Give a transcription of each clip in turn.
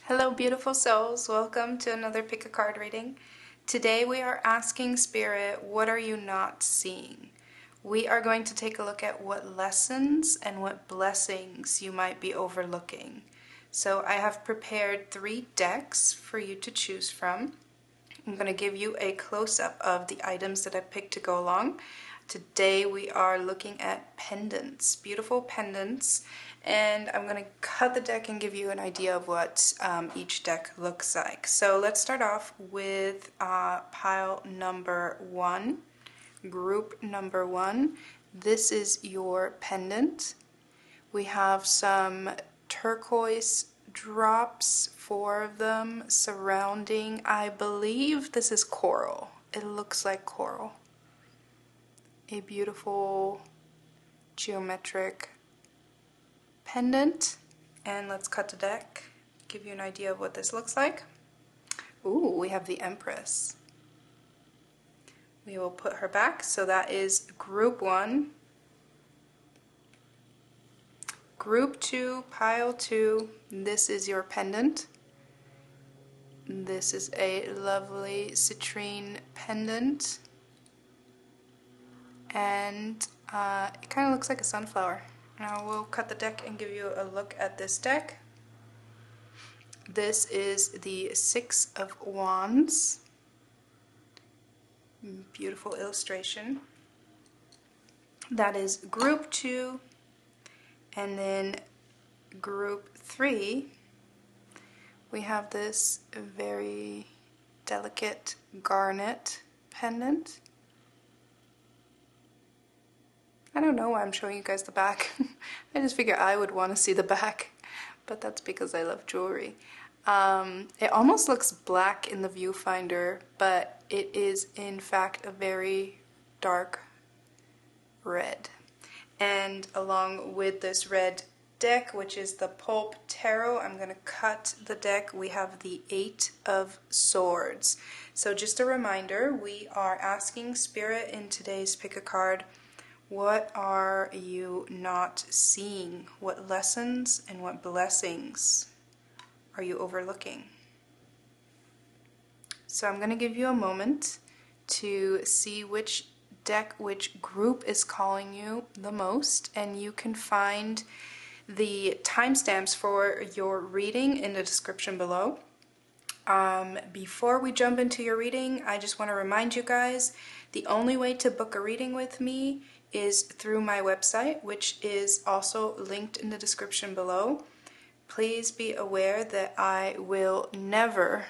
Hello, beautiful souls. Welcome to another pick a card reading. Today we are asking Spirit, what are you not seeing? We are going to take a look at what lessons and what blessings you might be overlooking. So I have prepared 3 decks for you to choose from. I'm going to give you a close-up of the items that I picked to go along. Today we are looking at pendants, beautiful pendants, and I'm going to cut the deck and give you an idea of what each deck looks like. So let's start off with pile number 1, group number 1. This is your pendant. We have some turquoise drops, 4 of them, surrounding, I believe this is coral. It looks like coral. A beautiful geometric pendant. And let's cut the deck, give you an idea of what this looks like. Ooh, we have the Empress. We will put her back, so that is group 1. Group 2, pile 2, this is your pendant. This is a lovely citrine pendant. And it kind of looks like a sunflower. Now we'll cut the deck and give you a look at this deck. This is the 6 of Wands. Beautiful illustration. That is group 2. And then group 3, we have this very delicate garnet pendant. I don't know why I'm showing you guys the back. I just figure I would want to see the back, but that's because I love jewelry. It almost looks black in the viewfinder, but it is in fact a very dark red. And along with this red deck, which is the Pulp Tarot, I'm going to cut the deck. We have the 8 of Swords. So just a reminder, we are asking Spirit in today's pick a card, what are you not seeing? What lessons and what blessings are you overlooking? So I'm going to give you a moment to see which deck, which group is calling you the most, and you can find the timestamps for your reading in the description below. Before we jump into your reading, I just want to remind you guys, the only way to book a reading with me is through my website, which is also linked in the description below. Please be aware that I will never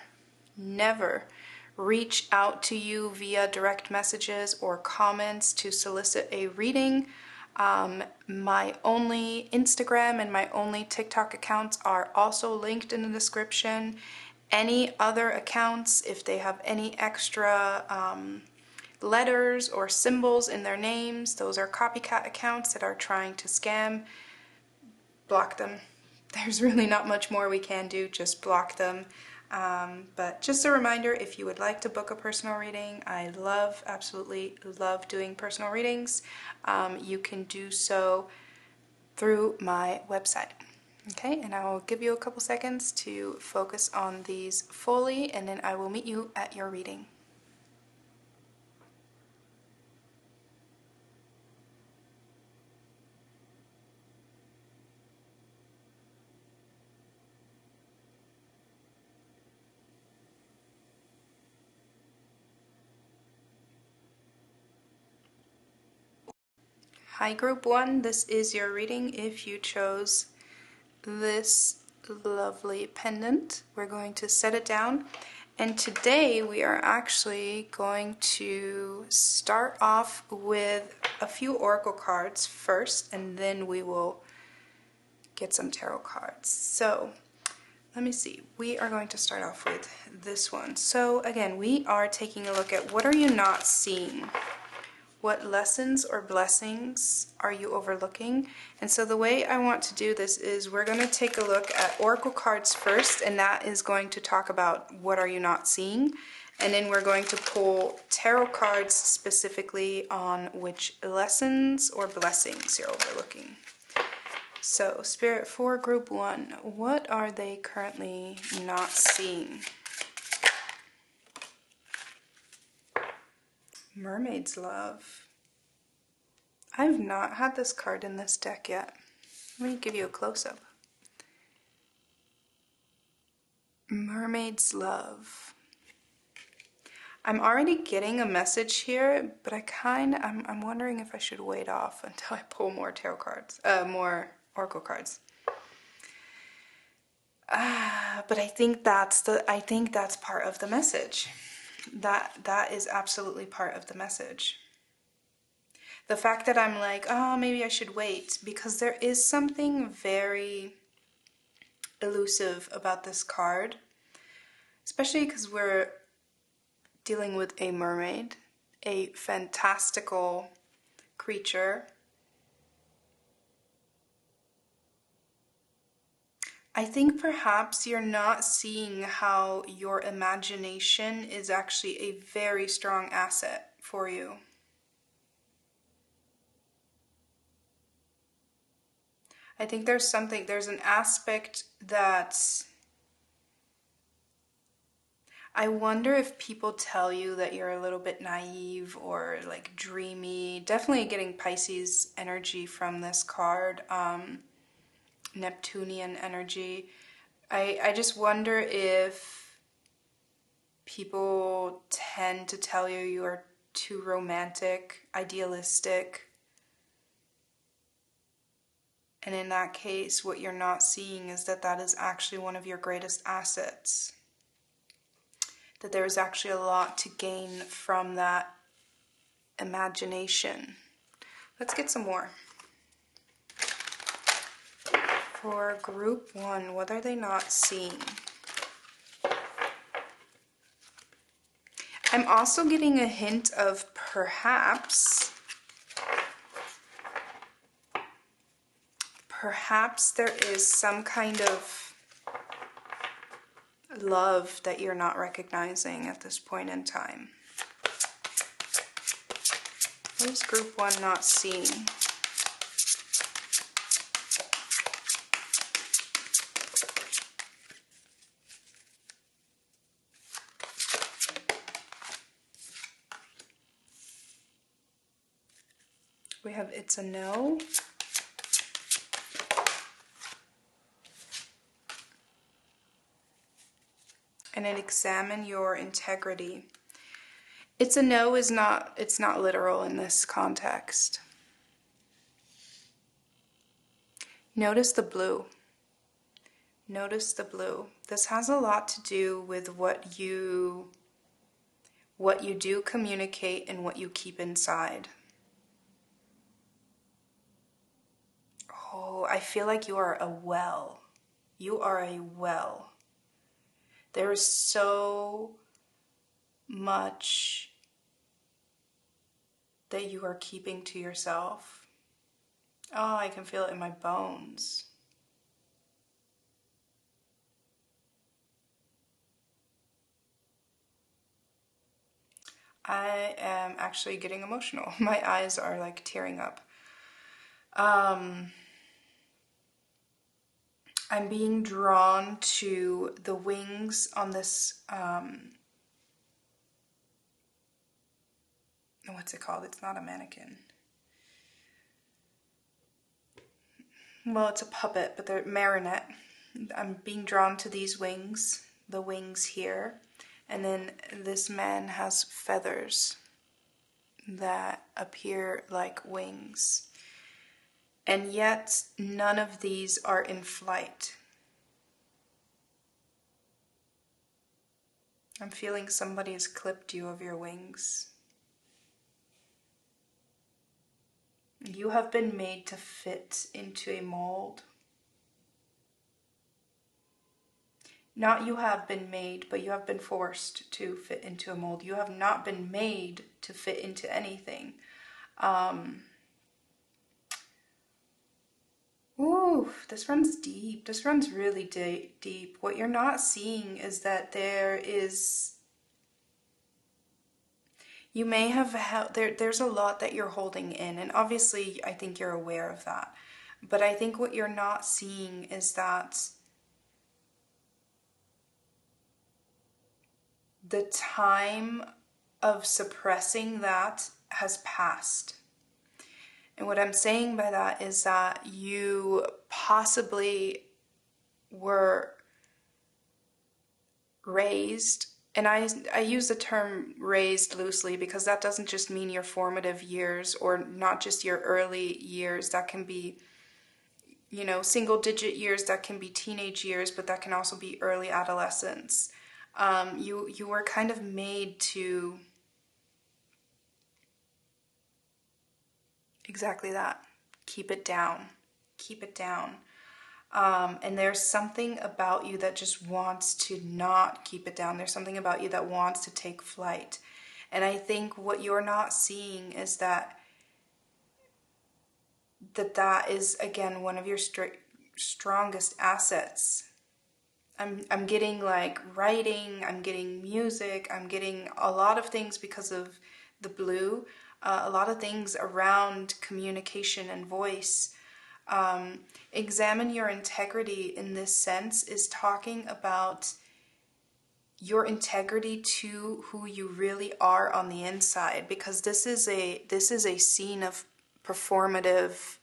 reach out to you via direct messages or comments to solicit a reading. My only Instagram and my only TikTok accounts are also linked in the description. Any other accounts, if they have any extra letters or symbols in their names, those are copycat accounts that are trying to scam. Block them. There's really not much more we can do, just block them. But just a reminder, if you would like to book a personal reading, I absolutely love doing personal readings. You can do so through my website. Okay, and I will give you a couple seconds to focus on these fully, and then I will meet you at your reading. Hi group 1, this is your reading if you chose this lovely pendant. We're going to set it down, and today we are actually going to start off with a few oracle cards first, and then we will get some tarot cards. So let me see, we are going to start off with this one. So again, we are taking a look at what are you not seeing? What lessons or blessings are you overlooking? And so the way I want to do this is we're going to take a look at oracle cards first, and that is going to talk about what are you not seeing. And then we're going to pull tarot cards specifically on which lessons or blessings you're overlooking. So, Spirit, for group 1, what are they currently not seeing? Mermaid's Love. I've not had this card in this deck yet. Let me give you a close-up. Mermaid's Love. I'm already getting a message here, but I'm wondering if I should wait off until I pull more tarot cards, more oracle cards. But I think that's part of the message. That is absolutely part of the message. The fact that I'm like, oh, maybe I should wait, because there is something very elusive about this card, especially because we're dealing with a mermaid, a fantastical creature. I think perhaps you're not seeing how your imagination is actually a very strong asset for you. I think there's an aspect that I wonder if people tell you that you're a little bit naive or like dreamy. Definitely getting Pisces energy from this card, Neptunian energy. I just wonder if people tend to tell you you are too romantic, idealistic. And in that case, what you're not seeing is that is actually one of your greatest assets. That there is actually a lot to gain from that imagination. Let's get some more. For group 1, what are they not seeing? I'm also getting a hint of perhaps there is some kind of love that you're not recognizing at this point in time. What is group 1 not seeing? We have it's a no. And then examine your integrity. It's a no it's not literal in this context. Notice the blue. Notice the blue. This has a lot to do with what you do communicate and what you keep inside. Oh, I feel like you are a well. You are a well. There is so much that you are keeping to yourself. Oh, I can feel it in my bones. I am actually getting emotional. My eyes are like tearing up. I'm being drawn to the wings on this, what's it called? It's not a mannequin. Well, it's a puppet, but they're marionette. I'm being drawn to these wings, the wings here. And then this man has feathers that appear like wings. And yet, none of these are in flight. I'm feeling somebody has clipped you of your wings. You have been made to fit into a mold. Not you have been made, but you have been forced to fit into a mold. You have not been made to fit into anything. Ooh, this runs deep. This runs really deep. What you're not seeing is that you may have there's a lot that you're holding in, and obviously I think you're aware of that. But I think what you're not seeing is that the time of suppressing that has passed. And what I'm saying by that is that you possibly were raised, and I use the term raised loosely because that doesn't just mean your formative years or not just your early years. That can be, single digit years, that can be teenage years, but that can also be early adolescence. You were kind of made to exactly that. Keep it down. Keep it down. And there's something about you that just wants to not keep it down. There's something about you that wants to take flight. And I think what you're not seeing is that is, again, one of your strongest assets. I'm getting like writing, I'm getting music, I'm getting a lot of things because of the blue, a lot of things around communication and voice. Examine your integrity in this sense is talking about your integrity to who you really are on the inside, because this is a scene of performative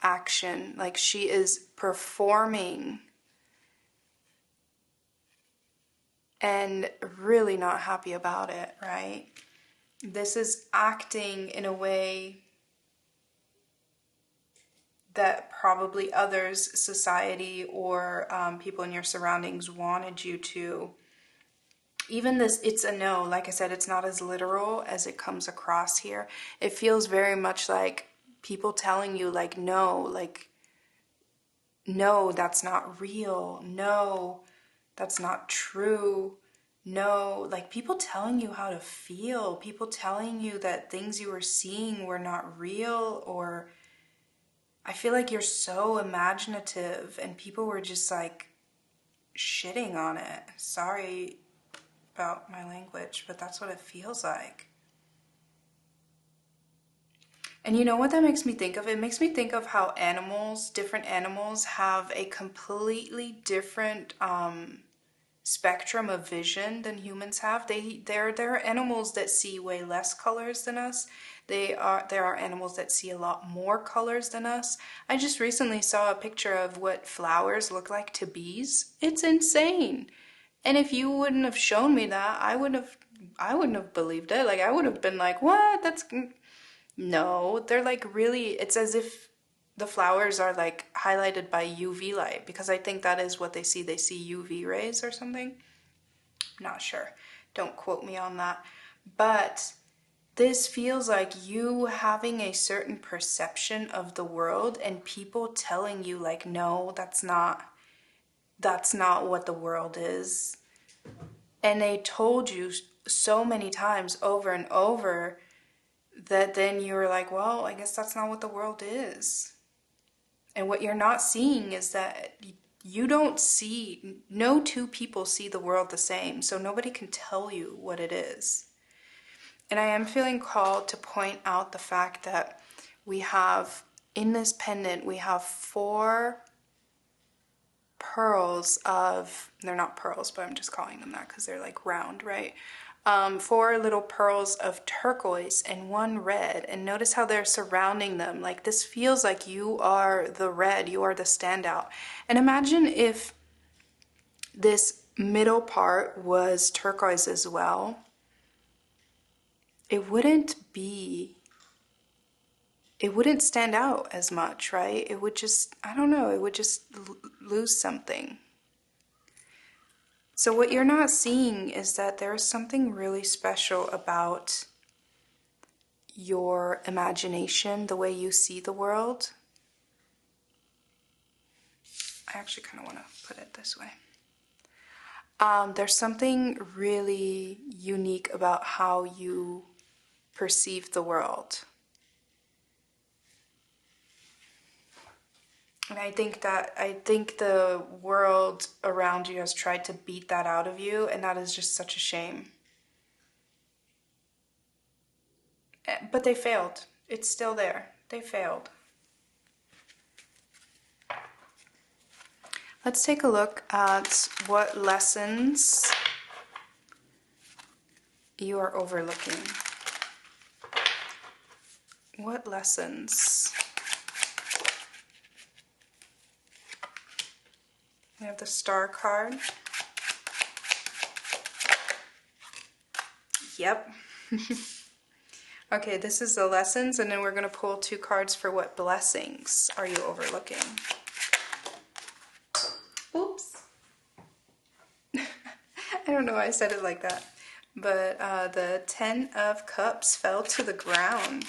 action. Like, she is performing and really not happy about it, right? This is acting in a way that probably others, society, or people in your surroundings wanted you to. Even this, it's a no. Like I said, it's not as literal as it comes across here. It feels very much like people telling you, like, no, that's not real. No, that's not true. No, like people telling you how to feel, people telling you that things you were seeing were not real, or I feel like you're so imaginative and people were just like shitting on it. Sorry about my language, but that's what it feels like. And you know what that makes me think of? It makes me think of how different animals have a completely different spectrum of vision than humans have. There are animals that see way less colors than us. There are animals that see a lot more colors than us. I just recently saw a picture of what flowers look like to bees. It's insane. And if you wouldn't have shown me that, I wouldn't have believed it. Like, I would have been like, "What? That's no." They're like really, it's as if the flowers are like highlighted by UV light, because I think that is what they see. They see UV rays or something. Not sure. Don't quote me on that. But this feels like you having a certain perception of the world and people telling you like, no, that's not what the world is. And they told you so many times over and over that then you were like, well, I guess that's not what the world is. And what you're not seeing is that no two people see the world the same, so nobody can tell you what it is. And I am feeling called to point out the fact that we have, in this pendant, we have 4 pearls of, they're not pearls, but I'm just calling them that because they're like round, right? 4 little pearls of turquoise and 1 red. And notice how they're surrounding them. Like, this feels like you are the red, you are the standout. And imagine if this middle part was turquoise as well. It wouldn't stand out as much, right? It would just, I don't know, it would just lose something. So what you're not seeing is that there's something really special about your imagination, the way you see the world. I actually kind of want to put it this way. There's something really unique about how you perceive the world. And I think the world around you has tried to beat that out of you, and that is just such a shame. But they failed. It's still there. They failed. Let's take a look at what lessons you are overlooking. What lessons? We have the Star card. Yep. Okay, this is the lessons, and then we're going to pull 2 cards for what blessings are you overlooking. Oops. I don't know why I said it like that. But the 10 of Cups fell to the ground.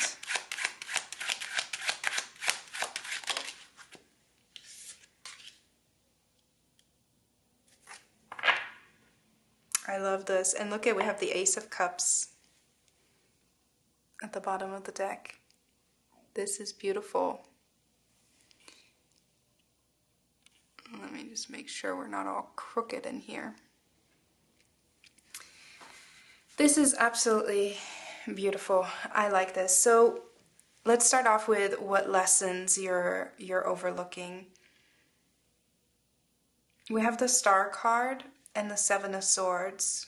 I love this. And look at, we have the Ace of Cups at the bottom of the deck. This is beautiful. Let me just make sure we're not all crooked in here. This is absolutely beautiful. I like this. So let's start off with what lessons you're overlooking. We have the Star card and the 7 of Swords.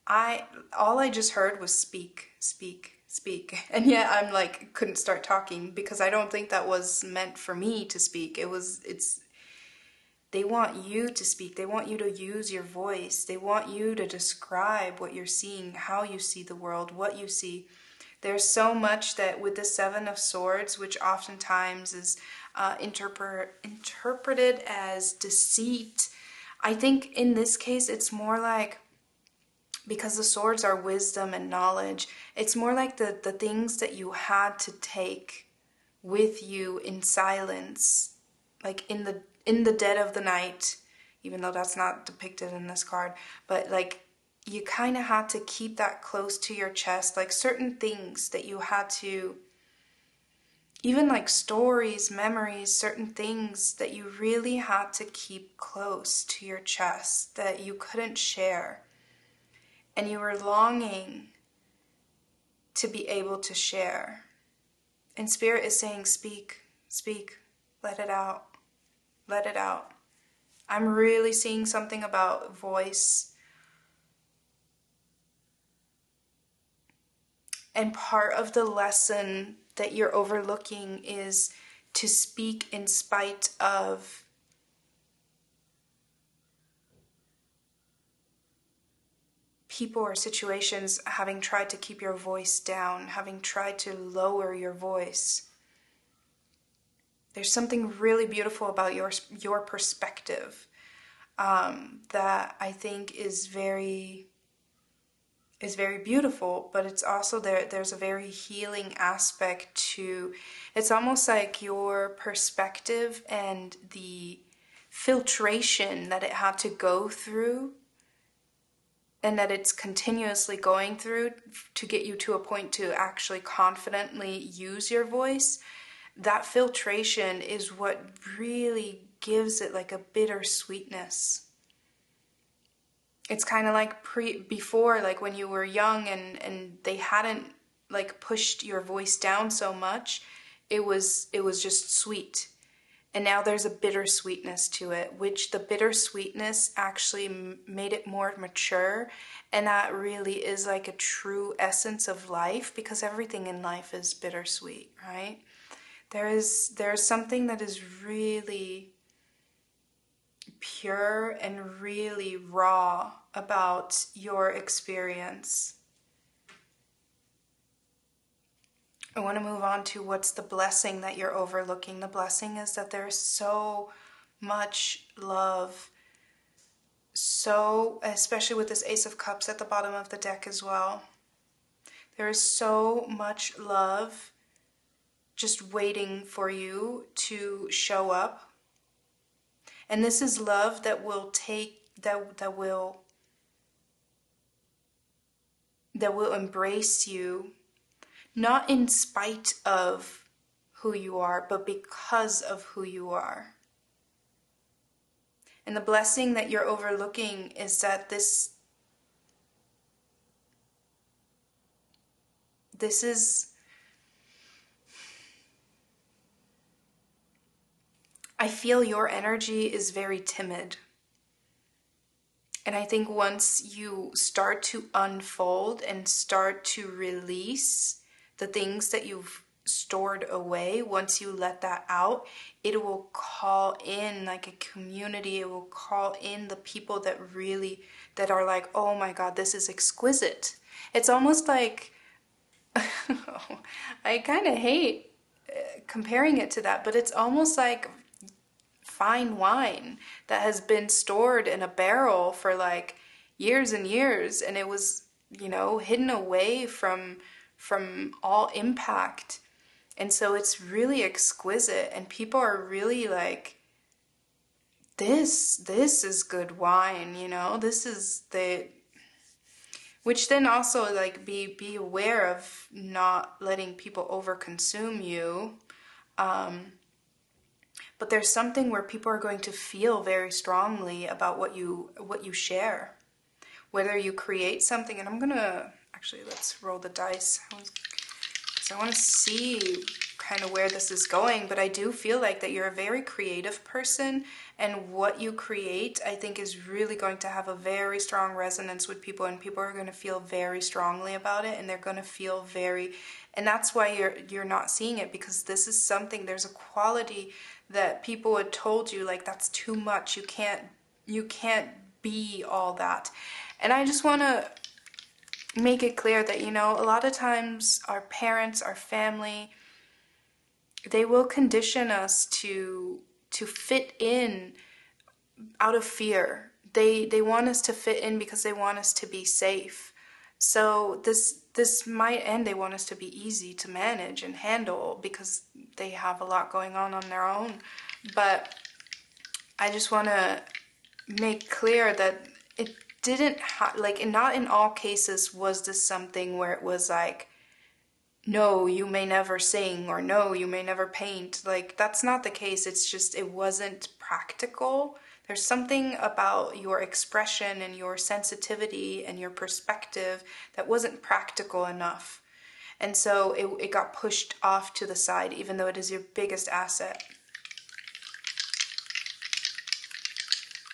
All I just heard was speak, speak, speak. And yet I'm like, couldn't start talking because I don't think that was meant for me to speak. They want you to speak. They want you to use your voice. They want you to describe what you're seeing, how you see the world, what you see. There's so much that with the 7 of Swords, which oftentimes is interpreted as deceit, I think in this case it's more like, because the swords are wisdom and knowledge, it's more like the things that you had to take with you in silence, like in the dead of the night, even though that's not depicted in this card, but like you kind of had to keep that close to your chest, like certain things that you had to, even like stories, memories, certain things that you really had to keep close to your chest that you couldn't share. And you were longing to be able to share. And Spirit is saying, speak, speak, let it out, let it out. I'm really seeing something about voice. And part of the lesson that you're overlooking is to speak in spite of people or situations having tried to keep your voice down, having tried to lower your voice. There's something really beautiful about your perspective that I think is very beautiful, but it's also there's a very healing aspect to, it's almost like your perspective and the filtration that it had to go through and that it's continuously going through to get you to a point to actually confidently use your voice. That filtration is what really gives it like a bittersweetness. It's kind of like before, like when you were young and they hadn't like pushed your voice down so much, it was just sweet. And now there's a bittersweetness to it, which the bittersweetness actually made it more mature. And that really is like a true essence of life, because everything in life is bittersweet, right? There's something that is really pure and really raw about your experience. I want to move on to what's the blessing that you're overlooking. The blessing is that there's so much love, especially with this Ace of Cups at the bottom of the deck as well. There is so much love just waiting for you to show up. And this is love that will embrace you, not in spite of who you are, but because of who you are. And the blessing that you're overlooking is that this is I feel your energy is very timid. And I think once you start to unfold and start to release the things that you've stored away, once you let that out, it will call in like a community. It will call in the people that are like, oh my God, this is exquisite. It's almost like, I kind of hate comparing it to that, but it's almost like fine wine that has been stored in a barrel for like years and years, and it was, hidden away from all impact. And so it's really exquisite, and people are really like, this is good wine, this is the, which then also like be aware of not letting people overconsume you. But there's something where people are going to feel very strongly about what you share. Whether you create something, and I'm gonna actually, let's roll the dice, because I want to see kind of where this is going. But I do feel like that you're a very creative person, and what you create, I think, is really going to have a very strong resonance with people, and people are going to feel very strongly about it, and they're going to feel very, and that's why you're not seeing it, because this is something, there's a quality that people had told you, like, that's too much, you can't be all that. And I just want to make it clear that, a lot of times our parents, our family, they will condition us to fit in out of fear. They want us to fit in because they want us to be safe. So this might end, they want us to be easy to manage and handle because they have a lot going on their own. But I just want to make clear that it didn't like, not in all cases was this something where it was like, no, you may never sing, or no, you may never paint. Like, that's not the case. It's just, it wasn't practical. There's something about your expression and your sensitivity and your perspective that wasn't practical enough. And so it got pushed off to the side, even though it is your biggest asset.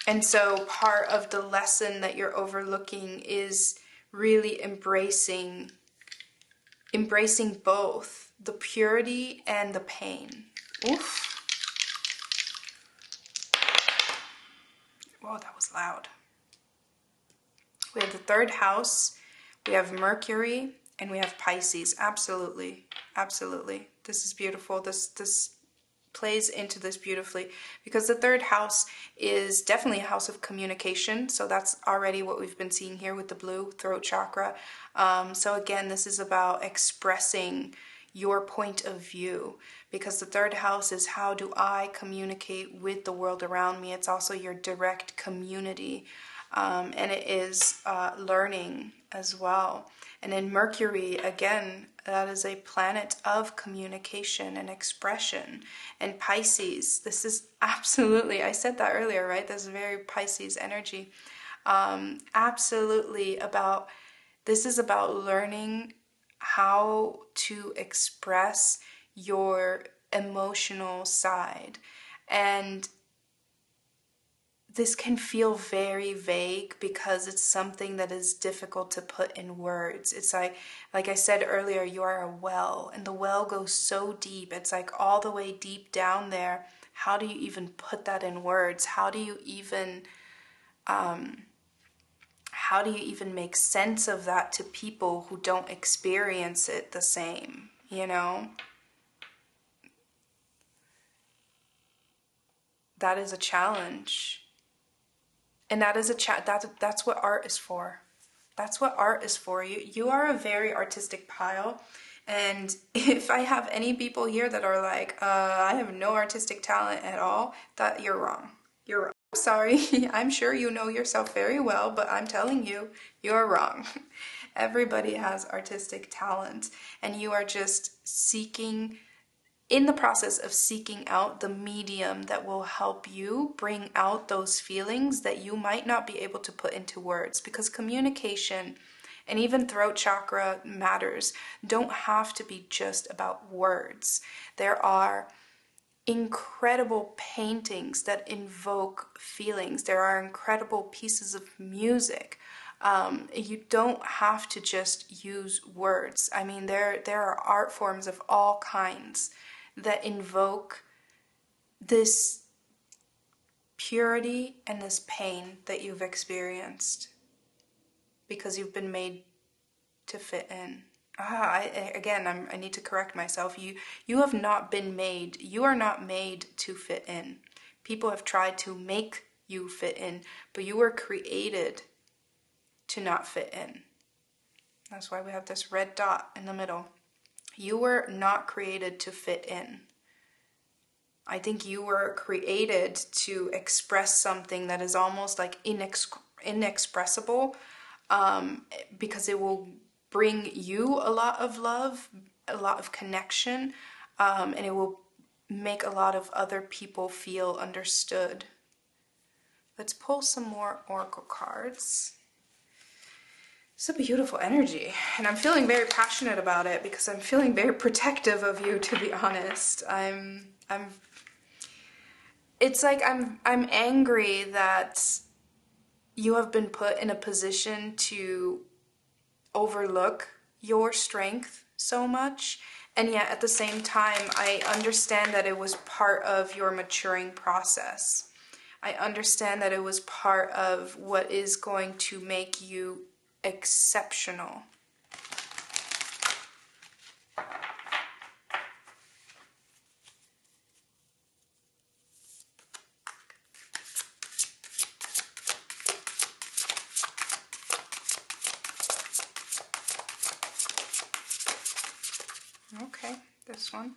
And so part of the lesson that you're overlooking is really embracing both the purity and the pain. Oof. Whoa, that was loud. We have the third house, we have Mercury, and we have Pisces. Absolutely, absolutely. This is beautiful. This plays into this beautifully, because the third house is definitely a house of communication. So that's already what we've been seeing here with the blue throat chakra. So again, this is about expressing your point of view, because the third house is, how do I communicate with the world around me? It's also your direct community, and it is learning as well. And in Mercury, again, that is a planet of communication and expression. And Pisces, this is absolutely, I said that earlier, right? This is very Pisces energy. Absolutely about, this is about learning how to express your emotional side. And this can feel very vague because it's something that is difficult to put in words. It's like I said earlier, you are a well, and the well goes so deep. It's like all the way deep down there. How do you even put that in words? How do you even make sense of that to people who don't experience it the same, That is a challenge. And that is that's what art is for. That's what art is for. You are a very artistic pile. And if I have any people here that are like, I have no artistic talent at all, that you're wrong. You're wrong. Sorry, I'm sure you know yourself very well, but I'm telling you, you're wrong. Everybody has artistic talent, and you are just in the process of seeking out the medium that will help you bring out those feelings that you might not be able to put into words, because communication and even throat chakra matters don't have to be just about words. There are incredible paintings that invoke feelings. There are incredible pieces of music. You don't have to just use words. I mean, there are art forms of all kinds that invoke this purity and this pain that you've experienced because you've been made to fit in. I need to correct myself. You have not been made. You are not made to fit in. People have tried to make you fit in, but you were created to not fit in. That's why we have this red dot in the middle. You were not created to fit in. I think you were created to express something that is almost like inexpressible, because it will bring you a lot of love, a lot of connection, and it will make a lot of other people feel understood. Let's pull some more oracle cards. It's a beautiful energy, and I'm feeling very passionate about it because I'm feeling very protective of you, to be honest. It's like I'm angry that you have been put in a position to overlook your strength so much, and yet at the same time I understand that it was part of your maturing process. I understand that it was part of what is going to make you exceptional. Okay, this one.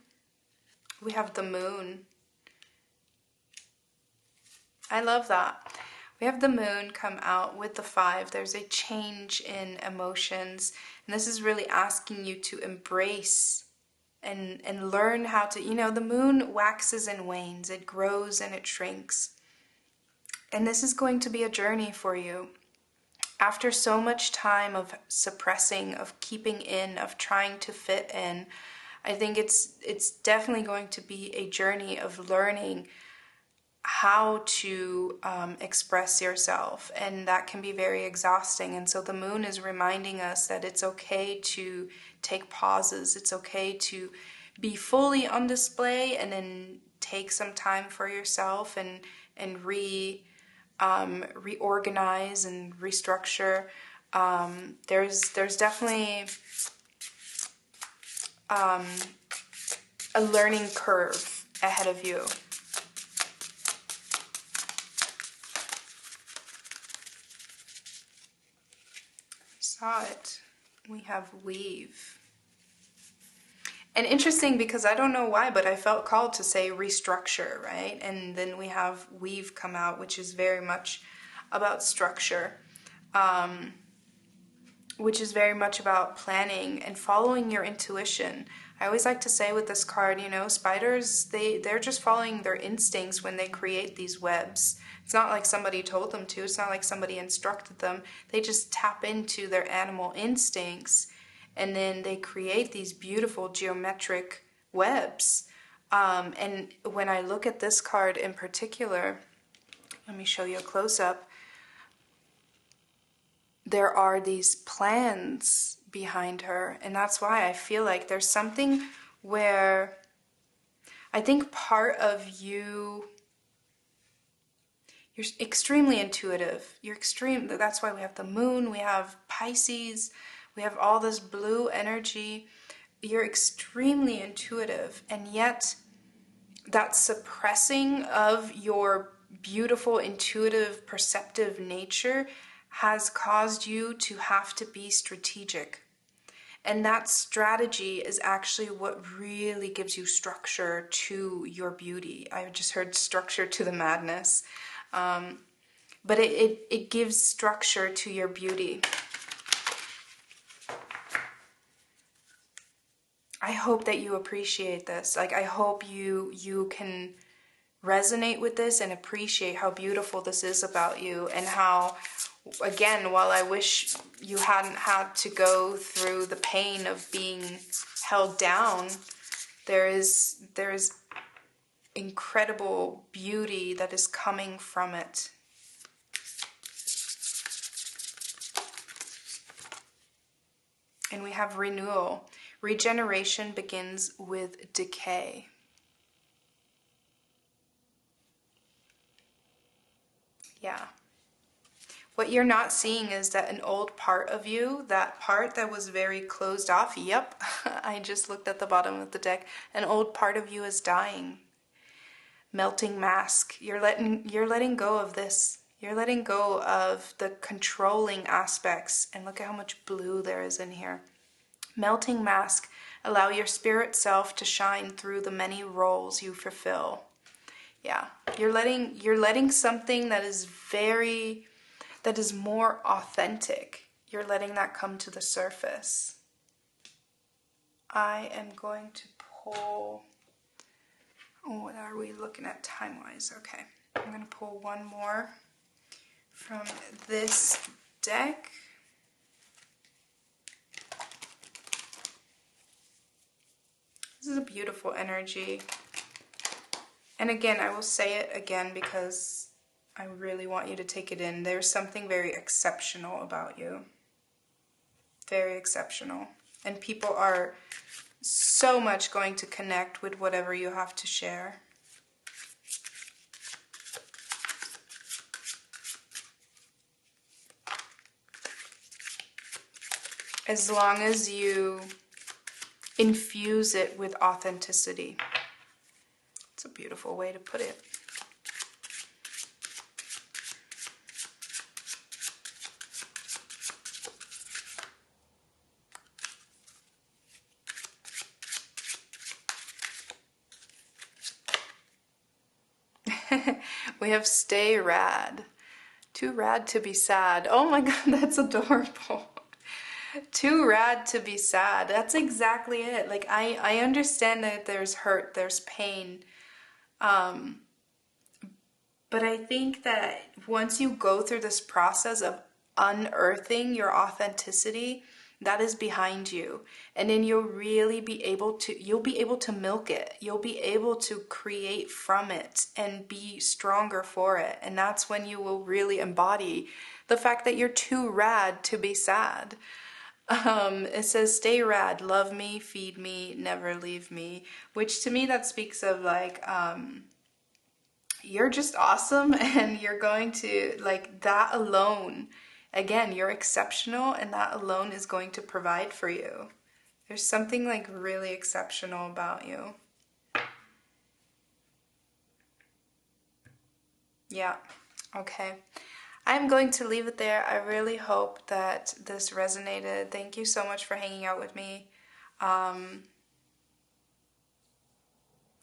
We have the moon. I love that. We have the moon come out with the 5. There's a change in emotions, and this is really asking you to embrace and learn how to, the moon waxes and wanes. It grows and it shrinks. And this is going to be a journey for you. After so much time of suppressing, of keeping in, of trying to fit in, I think it's definitely going to be a journey of learning how to express yourself, and that can be very exhausting. And so the moon is reminding us that it's okay to take pauses. It's okay to be fully on display and then take some time for yourself and reorganize and restructure. There's definitely a learning curve ahead of you. Saw it. We have weave. And interesting, because I don't know why, but I felt called to say restructure, right? And then we have weave come out, which is very much about structure, which is very much about planning and following your intuition. I always like to say with this card, spiders, they're just following their instincts when they create these webs. It's not like somebody told them to. It's not like somebody instructed them. They just tap into their animal instincts, and then they create these beautiful geometric webs. And when I look at this card in particular, let me show you a close-up. There are these plans behind her, and that's why I feel like there's something where I think part of you, you're extremely intuitive. That's why we have the moon, we have Pisces, we have all this blue energy. You're extremely intuitive, and yet that suppressing of your beautiful, intuitive, perceptive nature has caused you to have to be strategic. And that strategy is actually what really gives you structure to your beauty. I just heard structure to the madness. But it gives structure to your beauty. I hope that you appreciate this. Like, I hope you can resonate with this and appreciate how beautiful this is about you, and how, again, while I wish you hadn't had to go through the pain of being held down, there is incredible beauty that is coming from it. And we have renewal. Regeneration begins with decay. Yeah. What you're not seeing is that an old part of you, that part that was very closed off, yep, I just looked at the bottom of the deck, an old part of you is dying. Melting mask. You're letting go of this. You're letting go of the controlling aspects. And look at how much blue there is in here. Melting mask. Allow your spirit self to shine through the many roles you fulfill. Yeah, you're letting something that is more authentic. You're letting that come to the surface. I am going to pull, what are we looking at time-wise? Okay, I'm going to pull one more from this deck. This is a beautiful energy. And again, I will say it again because I really want you to take it in. There's something very exceptional about you. Very exceptional. And people are so much going to connect with whatever you have to share. As long as you infuse it with authenticity. It's a beautiful way to put it. We have stay rad. Too rad to be sad. Oh my god, that's adorable. Too rad to be sad. That's exactly it. Like, I understand that there's hurt, there's pain. But I think that once you go through this process of unearthing your authenticity, that is behind you. And then you'll be able to milk it. You'll be able to create from it and be stronger for it. And that's when you will really embody the fact that you're too rad to be sad. It says, stay rad, love me, feed me, never leave me. Which to me, that speaks of like, you're just awesome, and you're going to, like, that alone, again, you're exceptional, and that alone is going to provide for you. There's something like really exceptional about you. Yeah, okay. I'm going to leave it there. I really hope that this resonated. Thank you so much for hanging out with me.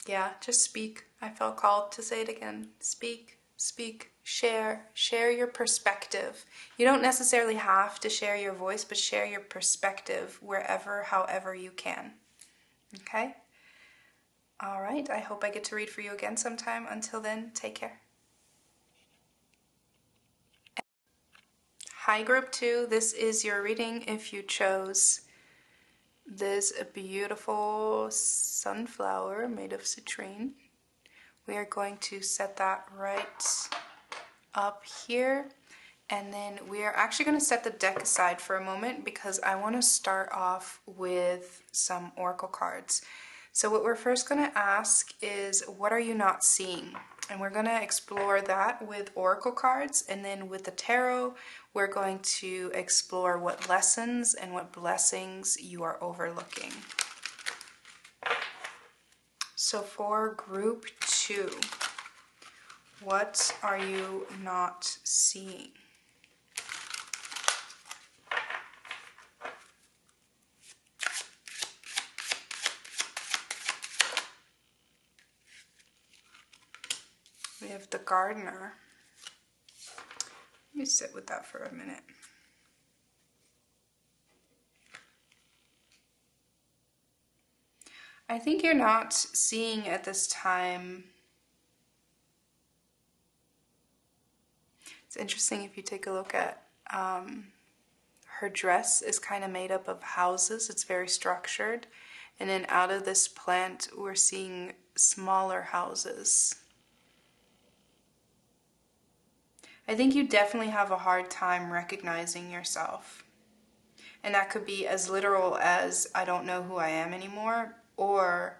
Yeah, just speak. I felt called to say it again. Speak, speak, share your perspective. You don't necessarily have to share your voice, but share your perspective wherever, however you can. Okay? All right, I hope I get to read for you again sometime. Until then, take care. Hi, Group 2. This is your reading if you chose this beautiful sunflower made of citrine. We are going to set that right up here, and then we are actually going to set the deck aside for a moment because I want to start off with some oracle cards. So what we're first going to ask is, what are you not seeing? And we're going to explore that with oracle cards, and then with the tarot we're going to explore what lessons and what blessings you are overlooking. So for Group 2, what are you not seeing? We have the gardener. Let me sit with that for a minute. I think you're not seeing at this time. It's interesting if you take a look at her dress is kind of made up of houses. It's very structured. And then out of this plant, we're seeing smaller houses. I think you definitely have a hard time recognizing yourself. And that could be as literal as I don't know who I am anymore, or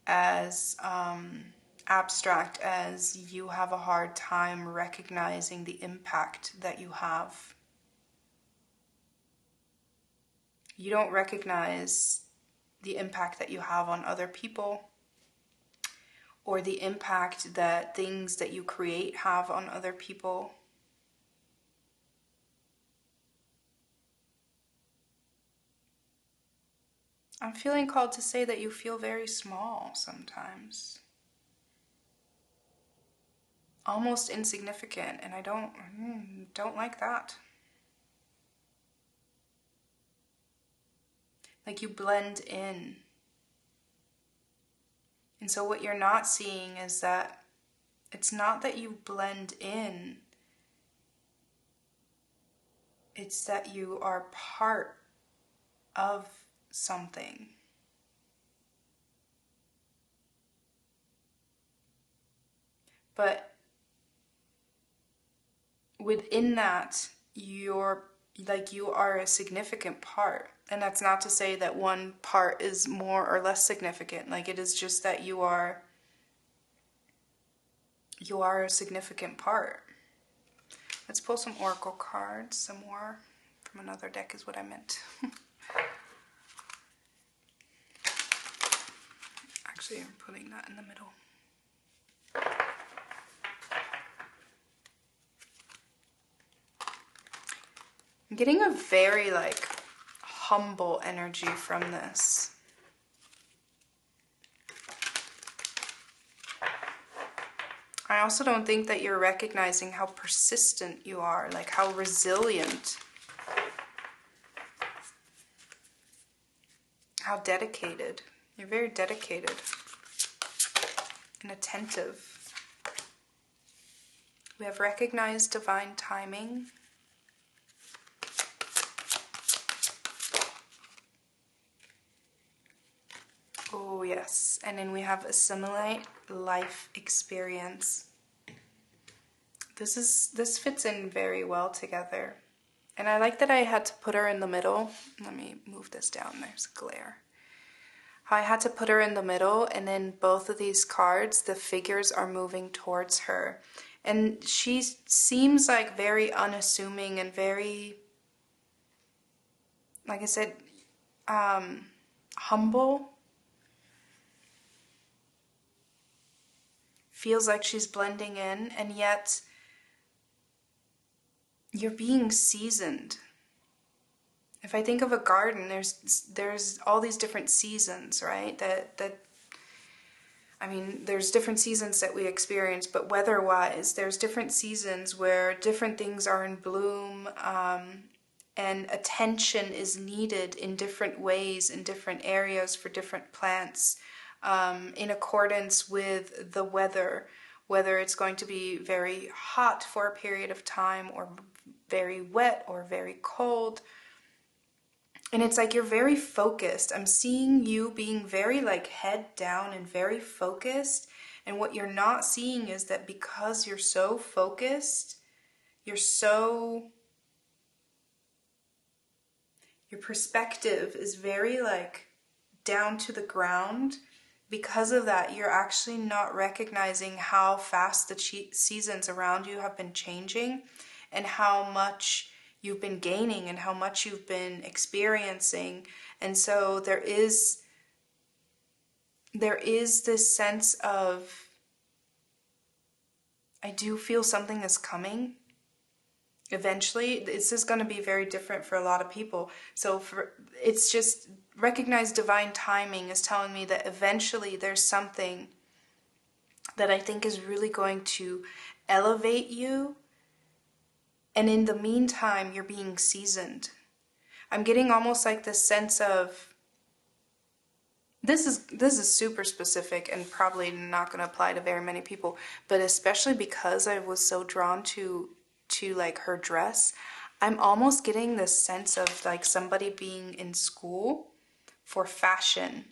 as abstract as you have a hard time recognizing the impact that you have. You don't recognize the impact that you have on other people, or the impact that things that you create have on other people. I'm feeling called to say that you feel very small sometimes. Almost insignificant, and I don't like that. Like you blend in. And so what you're not seeing is that it's not that you blend in, it's that you are part of something. But within that, you are a significant part. And that's not to say that one part is more or less significant. Like, it is just that you are a significant part. Let's pull some oracle cards, some more from another deck is what I meant. Actually, I'm putting that in the middle. I'm getting a very humble energy from this. I also don't think that you're recognizing how persistent you are, like how resilient, how dedicated. You're very dedicated and attentive. We have recognized divine timing. Oh yes, and then we have assimilate life experience. This fits in very well together. And I like that I had to put her in the middle. Let me move this down, there's glare. How I had to put her in the middle, and then both of these cards, the figures are moving towards her. And she seems like very unassuming and very, like I said, humble. Feels like she's blending in, and yet you're being seasoned. If I think of a garden, there's all these different seasons, right? There's different seasons that we experience, but weather-wise, there's different seasons where different things are in bloom, and attention is needed in different ways, in different areas for different plants, in accordance with the weather, whether it's going to be very hot for a period of time, or very wet, or very cold. And it's like you're very focused. I'm seeing you being very head down and very focused. And what you're not seeing is that because you're so focused, your perspective is very down to the ground. Because of that, you're actually not recognizing how fast the seasons around you have been changing, and how much you've been gaining and how much you've been experiencing. And so there is this sense of, I do feel something is coming. Eventually, this is going to be very different for a lot of people. So it's just recognize divine timing is telling me that eventually there's something that I think is really going to elevate you. And in the meantime, you're being seasoned. I'm getting almost like this sense of, this is super specific and probably not going to apply to very many people, but especially because I was so drawn to her dress, I'm almost getting this sense of somebody being in school for fashion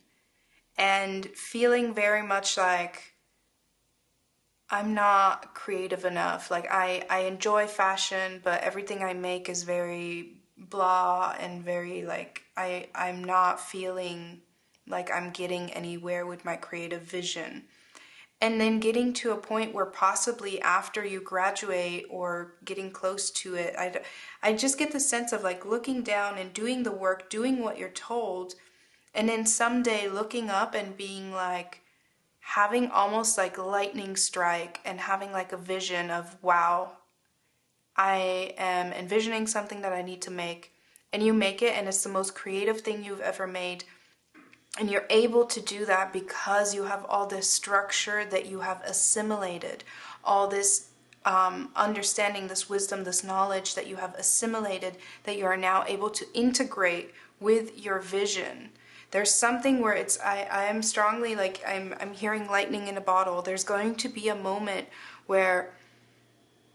and feeling very much like I'm not creative enough. Like I enjoy fashion, but everything I make is very blah and very like I'm not feeling like I'm getting anywhere with my creative vision. And then getting to a point where possibly after you graduate or getting close to it, I just get the sense of like looking down and doing the work, doing what you're told, and then someday looking up and being like, having almost like lightning strike and having like a vision of, wow, I am envisioning something that I need to make. And you make it and it's the most creative thing you've ever made. And you're able to do that because you have all this structure that you have assimilated, all this understanding, this wisdom, this knowledge that you have assimilated that you are now able to integrate with your vision. There's something where it's, I am strongly like, I'm hearing lightning in a bottle. There's going to be a moment where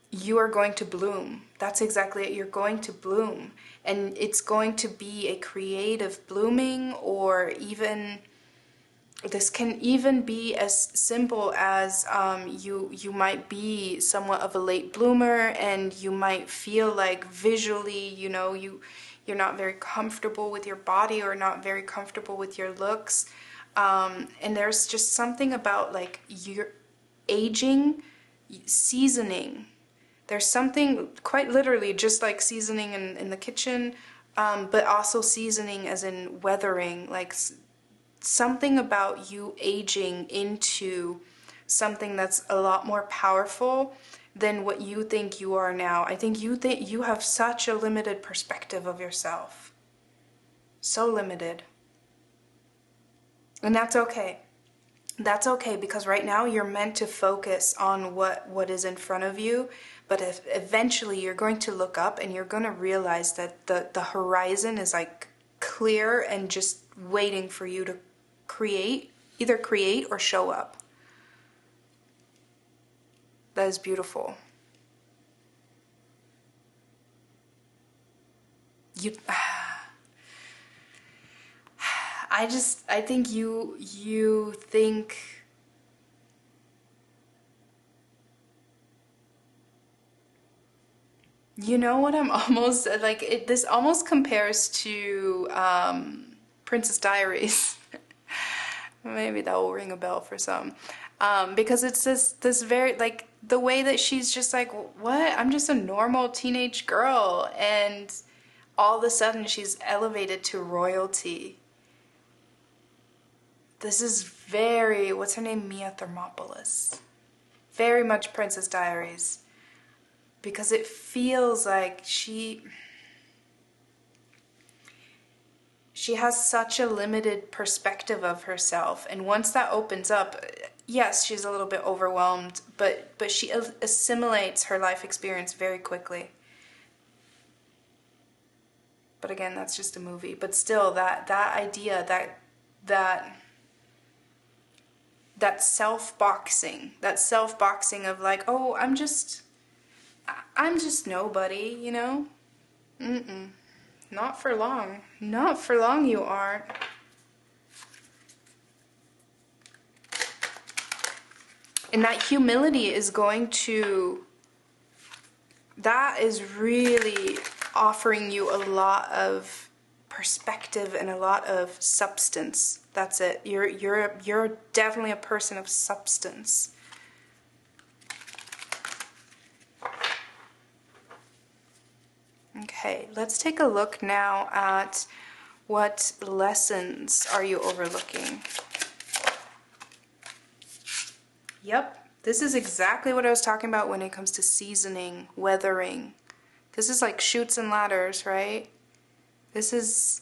you are going to bloom. That's exactly it. You're going to bloom. And it's going to be a creative blooming, or even, this can even be as simple as you might be somewhat of a late bloomer and you might feel like visually, you're not very comfortable with your body or not very comfortable with your looks. And there's just something about like your aging, seasoning. There's something quite literally just like seasoning in the kitchen, but also seasoning as in weathering, like something about you aging into something that's a lot more powerful than what you think you are now. I think you have such a limited perspective of yourself. So limited. And that's okay. That's okay, because right now you're meant to focus on what is in front of you, but if eventually you're going to look up and you're going to realize that the horizon is like clear and just waiting for you to either create or show up. That is beautiful. I think you think, you know what, I'm almost like this almost compares to Princess Diaries. Maybe that will ring a bell for some, because it's this very like the way that she's just like, what? I'm just a normal teenage girl, and all of a sudden she's elevated to royalty. This is very, what's her name? Mia Thermopolis. Very much Princess Diaries. Because it feels like she has such a limited perspective of herself. And once that opens up, yes, she's a little bit overwhelmed, but she assimilates her life experience very quickly. But again, that's just a movie. But still, that idea, that self-boxing of like, oh, I'm just nobody, you know? Not for long. Not for long you aren't. And that humility is that is really offering you a lot of perspective and a lot of substance. That's it. You're definitely a person of substance. Okay, let's take a look now at what lessons are you overlooking. Yep, this is exactly what I was talking about when it comes to seasoning, weathering. This is like chutes and ladders, right? This is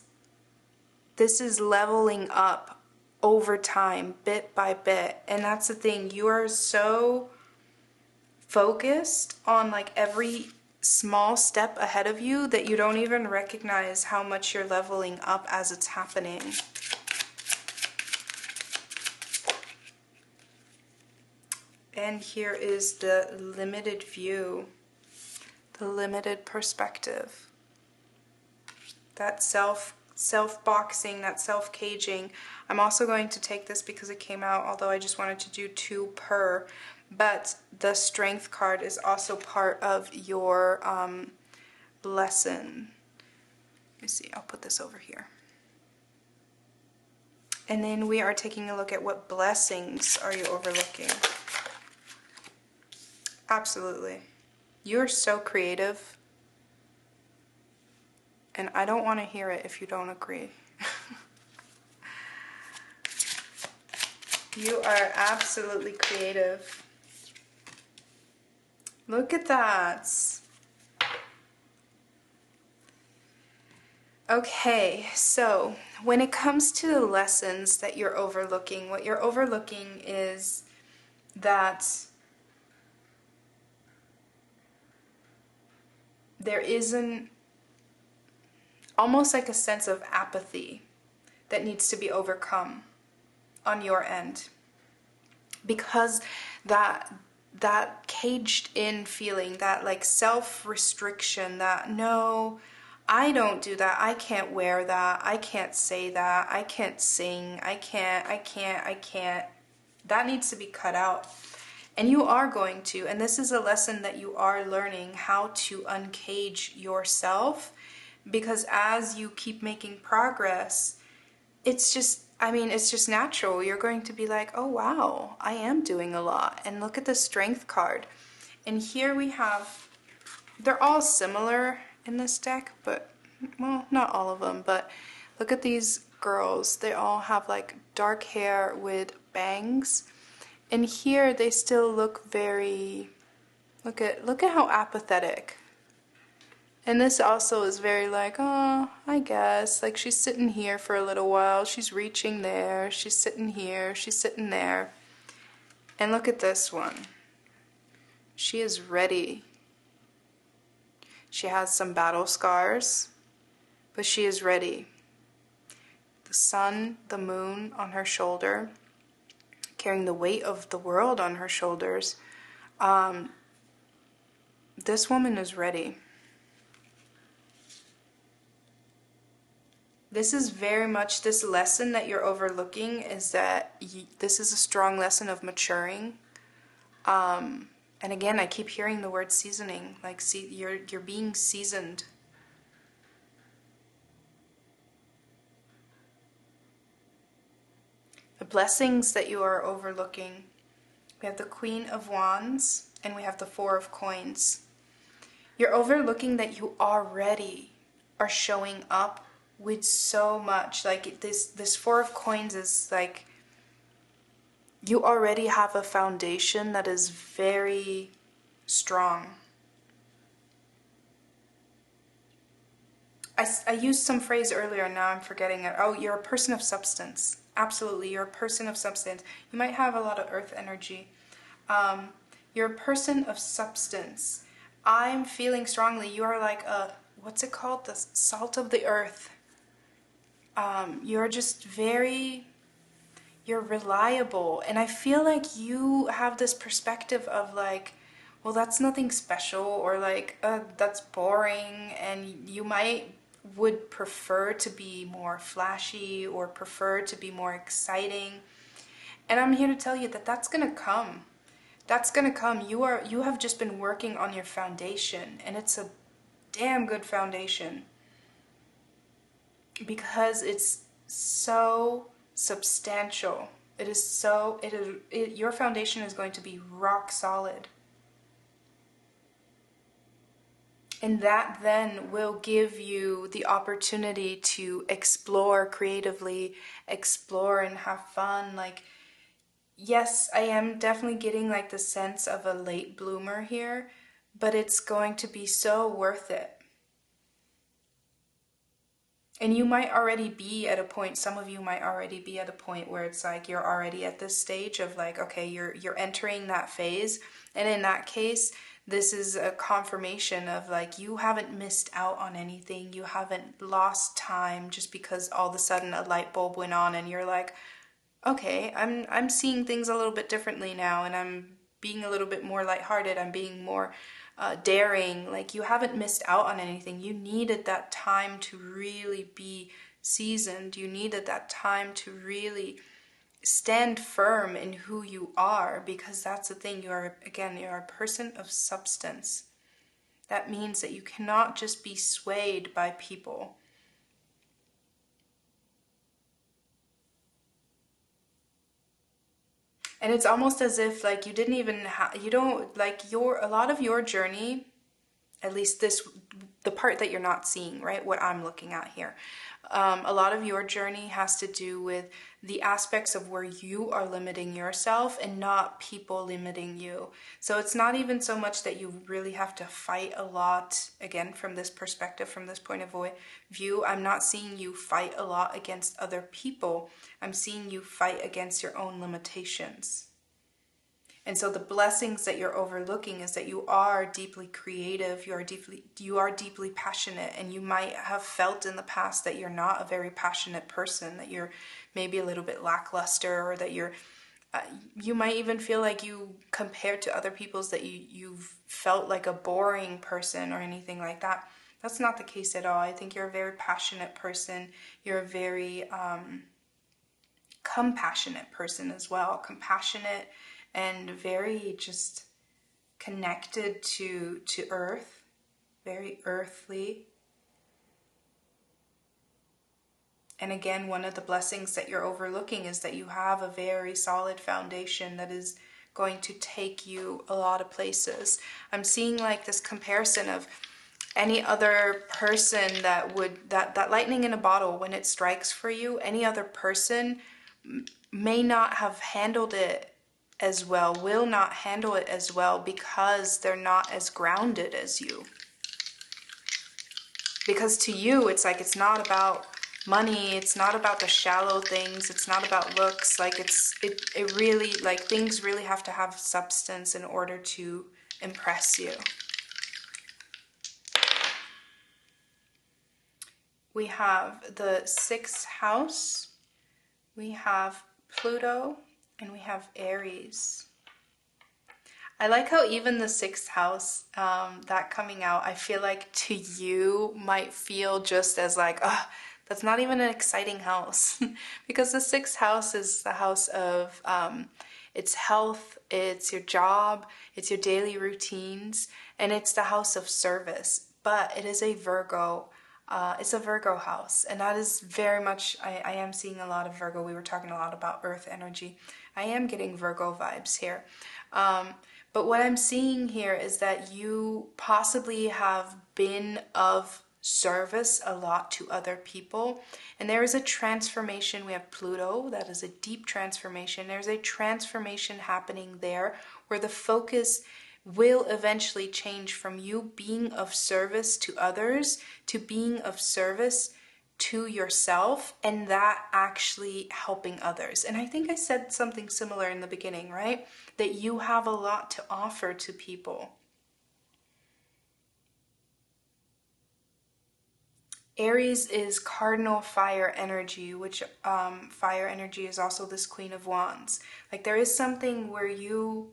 leveling up over time, bit by bit. And that's the thing, you are so focused on like every small step ahead of you that you don't even recognize how much you're leveling up as it's happening. And here is the limited view, the limited perspective. That self-boxing, that self-caging. I'm also going to take this because it came out, although I just wanted to do 2 per. But the strength card is also part of your lesson. Let me see, I'll put this over here. And then we are taking a look at what blessings are you overlooking. Absolutely. You're so creative. And I don't want to hear it if you don't agree. You are absolutely creative. Look at that. Okay, so when it comes to the lessons that you're overlooking, what you're overlooking is that there isn't almost like a sense of apathy that needs to be overcome on your end, because that caged in feeling, that like self-restriction, that no, I don't do that, I can't wear that, I can't say that, I can't sing, I can't, that needs to be cut out. And you are going to, and this is a lesson that you are learning, how to uncage yourself, because as you keep making progress, it's just, I mean, it's just natural. You're going to be like, oh wow, I am doing a lot. And look at the strength card. And here we have, they're all similar in this deck, but, well, not all of them, but look at these girls. They all have like dark hair with bangs. And here they still look very, look at how apathetic. And this also is very like, oh, I guess. Like she's sitting here for a little while. She's reaching there. She's sitting here. She's sitting there. And look at this one. She is ready. She has some battle scars, but she is ready. The sun, the moon on her shoulder, carrying the weight of the world on her shoulders. This woman is ready. This is very much, this lesson that you're overlooking is that this is a strong lesson of maturing. And again, I keep hearing the word seasoning, like you're being seasoned. The blessings that you are overlooking, we have the Queen of Wands and we have the Four of Coins. You're overlooking that you already are showing up with so much. Like this Four of Coins is like, you already have a foundation that is very strong. I used some phrase earlier and now I'm forgetting it. Oh, you're a person of substance. Absolutely, you're a person of substance. You might have a lot of earth energy. You're a person of substance. I'm feeling strongly you are like a, what's it called? The salt of the earth. You're just very, you're reliable. And I feel like you have this perspective of like, well, that's nothing special, or like, that's boring. And you would prefer to be more flashy or prefer to be more exciting. And I'm here to tell you that that's going to come. That's going to come. You have just been working on your foundation, and it's a damn good foundation. Because it's so substantial. Your foundation is going to be rock solid. And that then will give you the opportunity to explore creatively, explore and have fun. Like, yes, I am definitely getting like the sense of a late bloomer here, but it's going to be so worth it. And you might already be at a point, some of you might already be at a point where it's like you're already at this stage of like, okay, you're entering that phase. And in that case, this is a confirmation of like, you haven't missed out on anything. You haven't lost time just because all of a sudden a light bulb went on and you're like, okay, I'm seeing things a little bit differently now, and I'm being a little bit more lighthearted. I'm being more daring. Like, you haven't missed out on anything. You needed that time to really be seasoned. You needed that time to really stand firm in who you are, because that's the thing. You're a person of substance. That means that you cannot just be swayed by people. And it's almost as if like you didn't even you don't like a lot of your journey, at least the part that you're not seeing, right? What I'm looking at here. A lot of your journey has to do with the aspects of where you are limiting yourself and not people limiting you. So it's not even so much that you really have to fight a lot. Again, from this perspective, from this point of view, I'm not seeing you fight a lot against other people. I'm seeing you fight against your own limitations. And so the blessings that you're overlooking is that you are deeply creative, you are deeply passionate, and you might have felt in the past that you're not a very passionate person, that you're maybe a little bit lackluster, or that you might even feel like you, compared to other people's, that you've felt like a boring person or anything like that. That's not the case at all. I think you're a very passionate person. You're a very compassionate person as well. Compassionate and very just connected to earth, very earthly. And again, one of the blessings that you're overlooking is that you have a very solid foundation that is going to take you a lot of places. I'm seeing like this comparison of any other person that lightning in a bottle, when it strikes for you, any other person may not have handled it as well, will not handle it as well, because they're not as grounded as you. Because to you, it's like, it's not about money, it's not about the shallow things, it's not about looks, like it really, like, things really have to have substance in order to impress you. We have the 6th house, we have Pluto, and we have Aries. I like how even the 6th house, that coming out, I feel like to you might feel just as like, that's not even an exciting house. Because the 6th house is the house of it's health, it's your job, it's your daily routines, and it's the house of service. But it is a Virgo. It's a Virgo house, and that is very much, I am seeing a lot of Virgo. We were talking a lot about earth energy. I am getting Virgo vibes here. But what I'm seeing here is that you possibly have been of service a lot to other people, and there is a transformation. We have Pluto, that is a deep transformation. There's a transformation happening there where the focus will eventually change from you being of service to others to being of service to yourself, and that actually helping others. And I think I said something similar in the beginning, right? That you have a lot to offer to people. Aries is cardinal fire energy, which fire energy is also this Queen of Wands. Like, there is something where you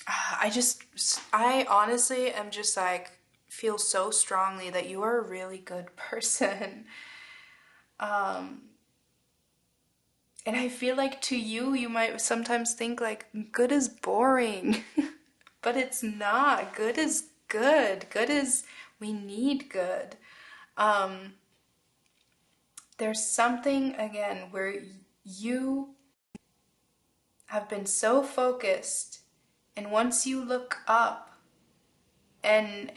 I honestly am just like, feel so strongly that you are a really good person. And I feel like to you, you might sometimes think like good is boring, but it's not. Good is good. Good is, we need good. There's something, again, where you have been so focused, and once you look up and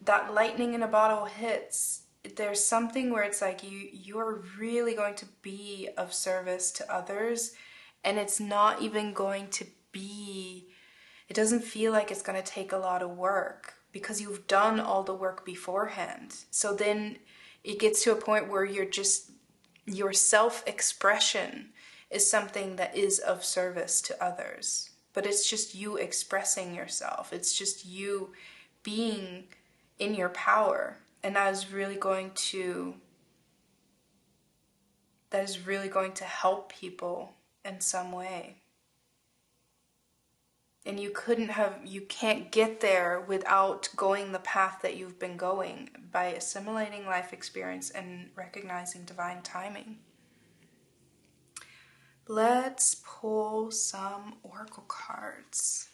that lightning in a bottle hits, there's something where it's like you're really going to be of service to others, and it's not even going to be, it doesn't feel like it's going to take a lot of work because you've done all the work beforehand. So then it gets to a point where your self-expression is something that is of service to others. But it's just you expressing yourself. It's just you being in your power. And that is really going to help people in some way. And you can't get there without going the path that you've been going, by assimilating life experience and recognizing divine timing. Let's pull some oracle cards.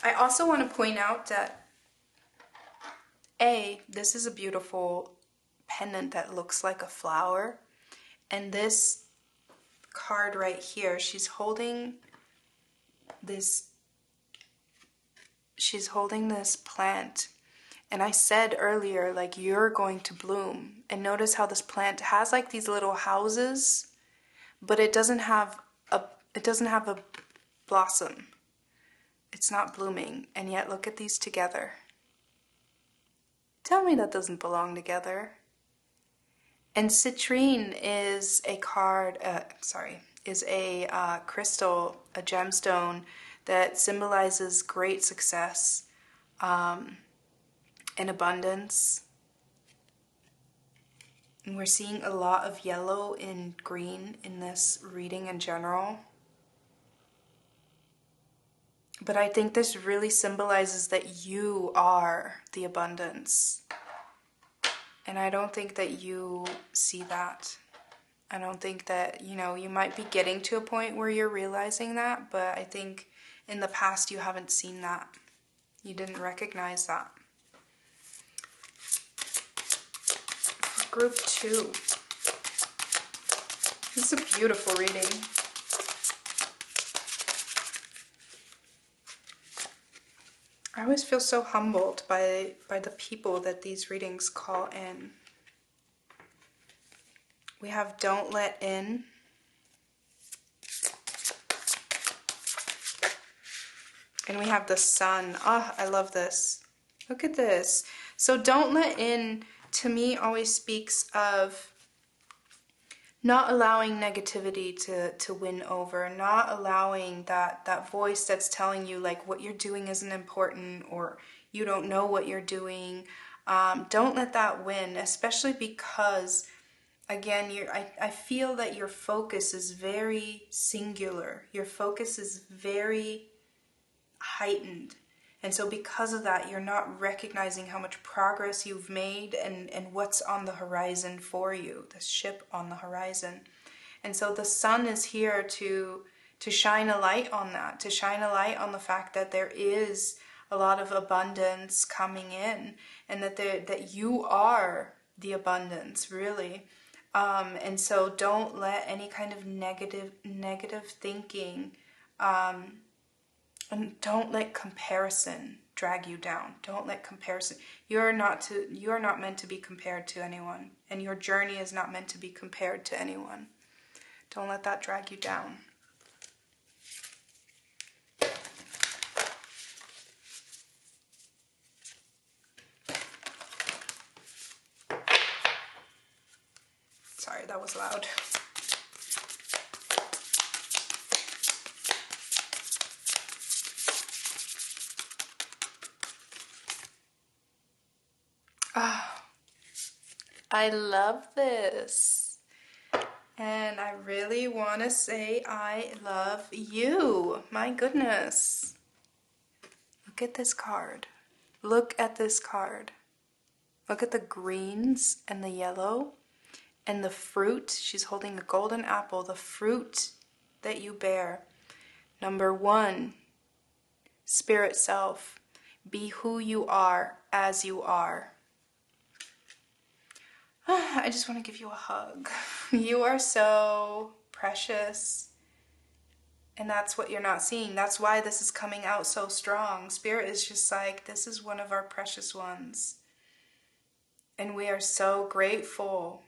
I also want to point out that this is a beautiful pendant that looks like a flower. And this card right here, she's holding this plant. And I said earlier, like, you're going to bloom. And notice how this plant has like these little houses, but it doesn't have a blossom. It's not blooming. And yet look at these together. Tell me that doesn't belong together. And citrine is a crystal, a gemstone that symbolizes great success and abundance. And we're seeing a lot of yellow and green in this reading in general. But I think this really symbolizes that you are the abundance. And I don't think that you see that. I don't think that, you might be getting to a point where you're realizing that, but I think in the past you haven't seen that. You didn't recognize that. For group 2, this is a beautiful reading. I always feel so humbled by the people that these readings call in. We have Don't Let In. And we have the Sun. Oh, I love this. Look at this. So Don't Let In, to me, always speaks of not allowing negativity to win over, not allowing that voice that's telling you like what you're doing isn't important or you don't know what you're doing. Don't let that win, especially because, again, I feel that your focus is very singular. Your focus is very heightened. And so because of that, you're not recognizing how much progress you've made and what's on the horizon for you, the ship on the horizon. And so the Sun is here to shine a light on that, to shine a light on the fact that there is a lot of abundance coming in, and that you are the abundance, really. And so don't let any kind of negative thinking, and don't let comparison drag you down. Don't let comparison. You are not meant to be compared to anyone, and your journey is not meant to be compared to anyone. Don't let that drag you down. Sorry, that was loud. Ah, I love this. And I really want to say I love you. My goodness. Look at this card. Look at this card. Look at the greens and the yellow and the fruit. She's holding a golden apple, the fruit that you bear. Number 1, spirit self. Be who you are as you are. I just want to give you a hug. You are so precious. And that's what you're not seeing. That's why this is coming out so strong. Spirit is just like, this is one of our precious ones. And we are so grateful.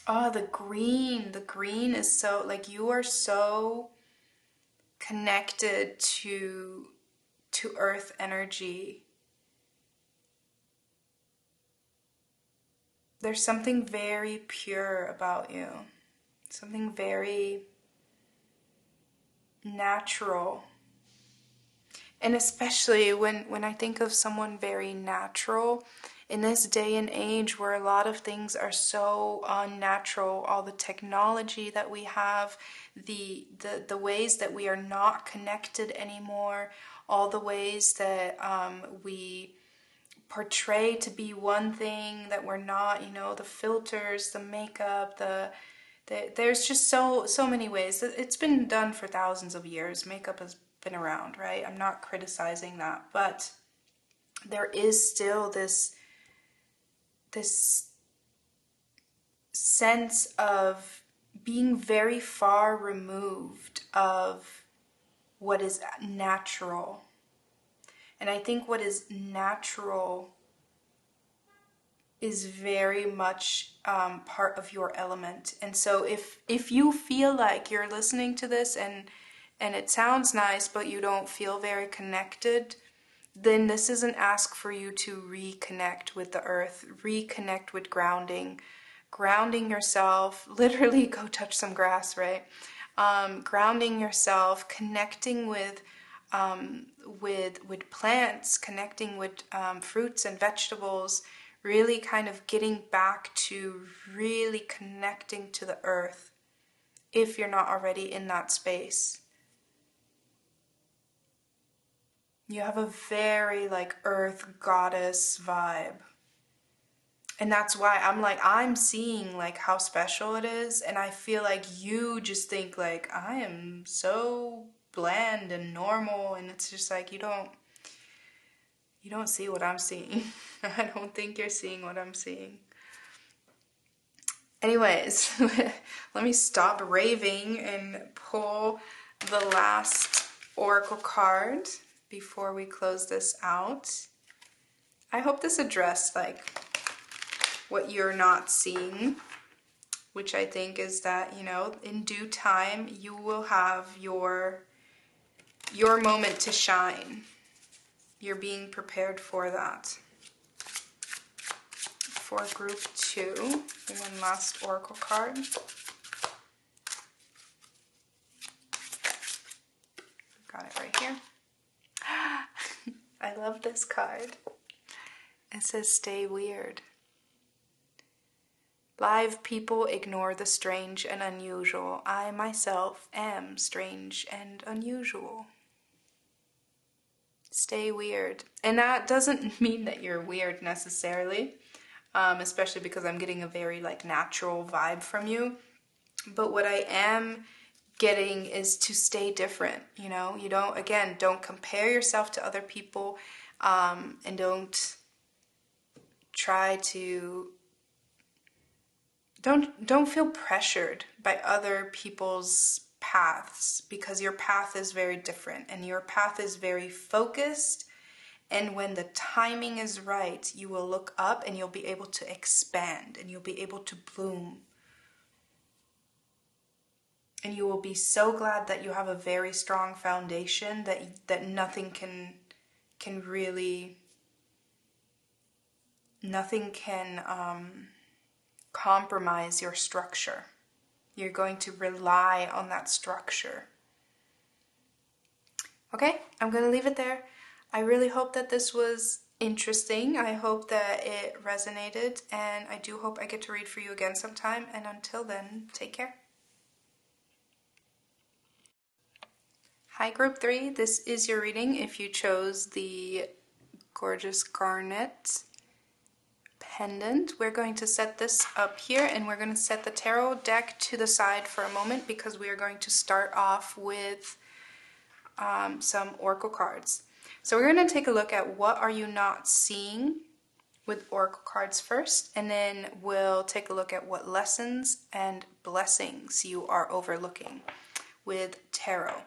Oh, the green is so, like, you are so connected to earth energy. There's something very pure about you. Something very natural. And especially when I think of someone very natural, in this day and age where a lot of things are so unnatural, all the technology that we have, the ways that we are not connected anymore, all the ways that we portray to be one thing that we're not, the filters, the makeup, there's just so many ways. It's been done for thousands of years. Makeup has been around, right? I'm not criticizing that, but there is still this sense of being very far removed of what is natural. And I think what is natural is very much part of your element. And so if you feel like you're listening to this and it sounds nice, but you don't feel very connected, then this is an ask for you to reconnect with the earth, reconnect with grounding yourself, literally go touch some grass, right? Grounding yourself, connecting with plants, connecting with fruits and vegetables, really kind of getting back to really connecting to the earth if you're not already in that space. You have a very earth goddess vibe. And that's why I'm seeing how special it is, and I feel like you just think I am so bland and normal, and it's just you don't see what I'm seeing. I don't think you're seeing what I'm seeing. Anyways, let me stop raving and pull the last oracle card before we close this out. I hope this addressed what you're not seeing, which I think is that, in due time you will have your moment to shine. You're being prepared for that. For group 2, one last oracle card. Got it right here. I love this card. It says, stay weird. Live people ignore the strange and unusual. I myself am strange and unusual. Stay weird. And that doesn't mean that you're weird necessarily, especially because I'm getting a very natural vibe from you. But what I am getting is to stay different. You don't compare yourself to other people, and don't try to don't feel pressured by other people's paths, because your path is very different and your path is very focused, and when the timing is right, you will look up and you'll be able to expand and you'll be able to bloom. And you will be so glad that you have a very strong foundation that nothing can compromise your structure. You're going to rely on that structure. Okay, I'm going to leave it there. I really hope that this was interesting. I hope that it resonated, and I do hope I get to read for you again sometime. And until then, take care. Hi, Group 3. This is your reading if you chose the gorgeous garnet pendant. We're going to set this up here, and we're going to set the tarot deck to the side for a moment because we are going to start off with some oracle cards. So we're going to take a look at what are you not seeing with oracle cards first, and then we'll take a look at what lessons and blessings you are overlooking with tarot.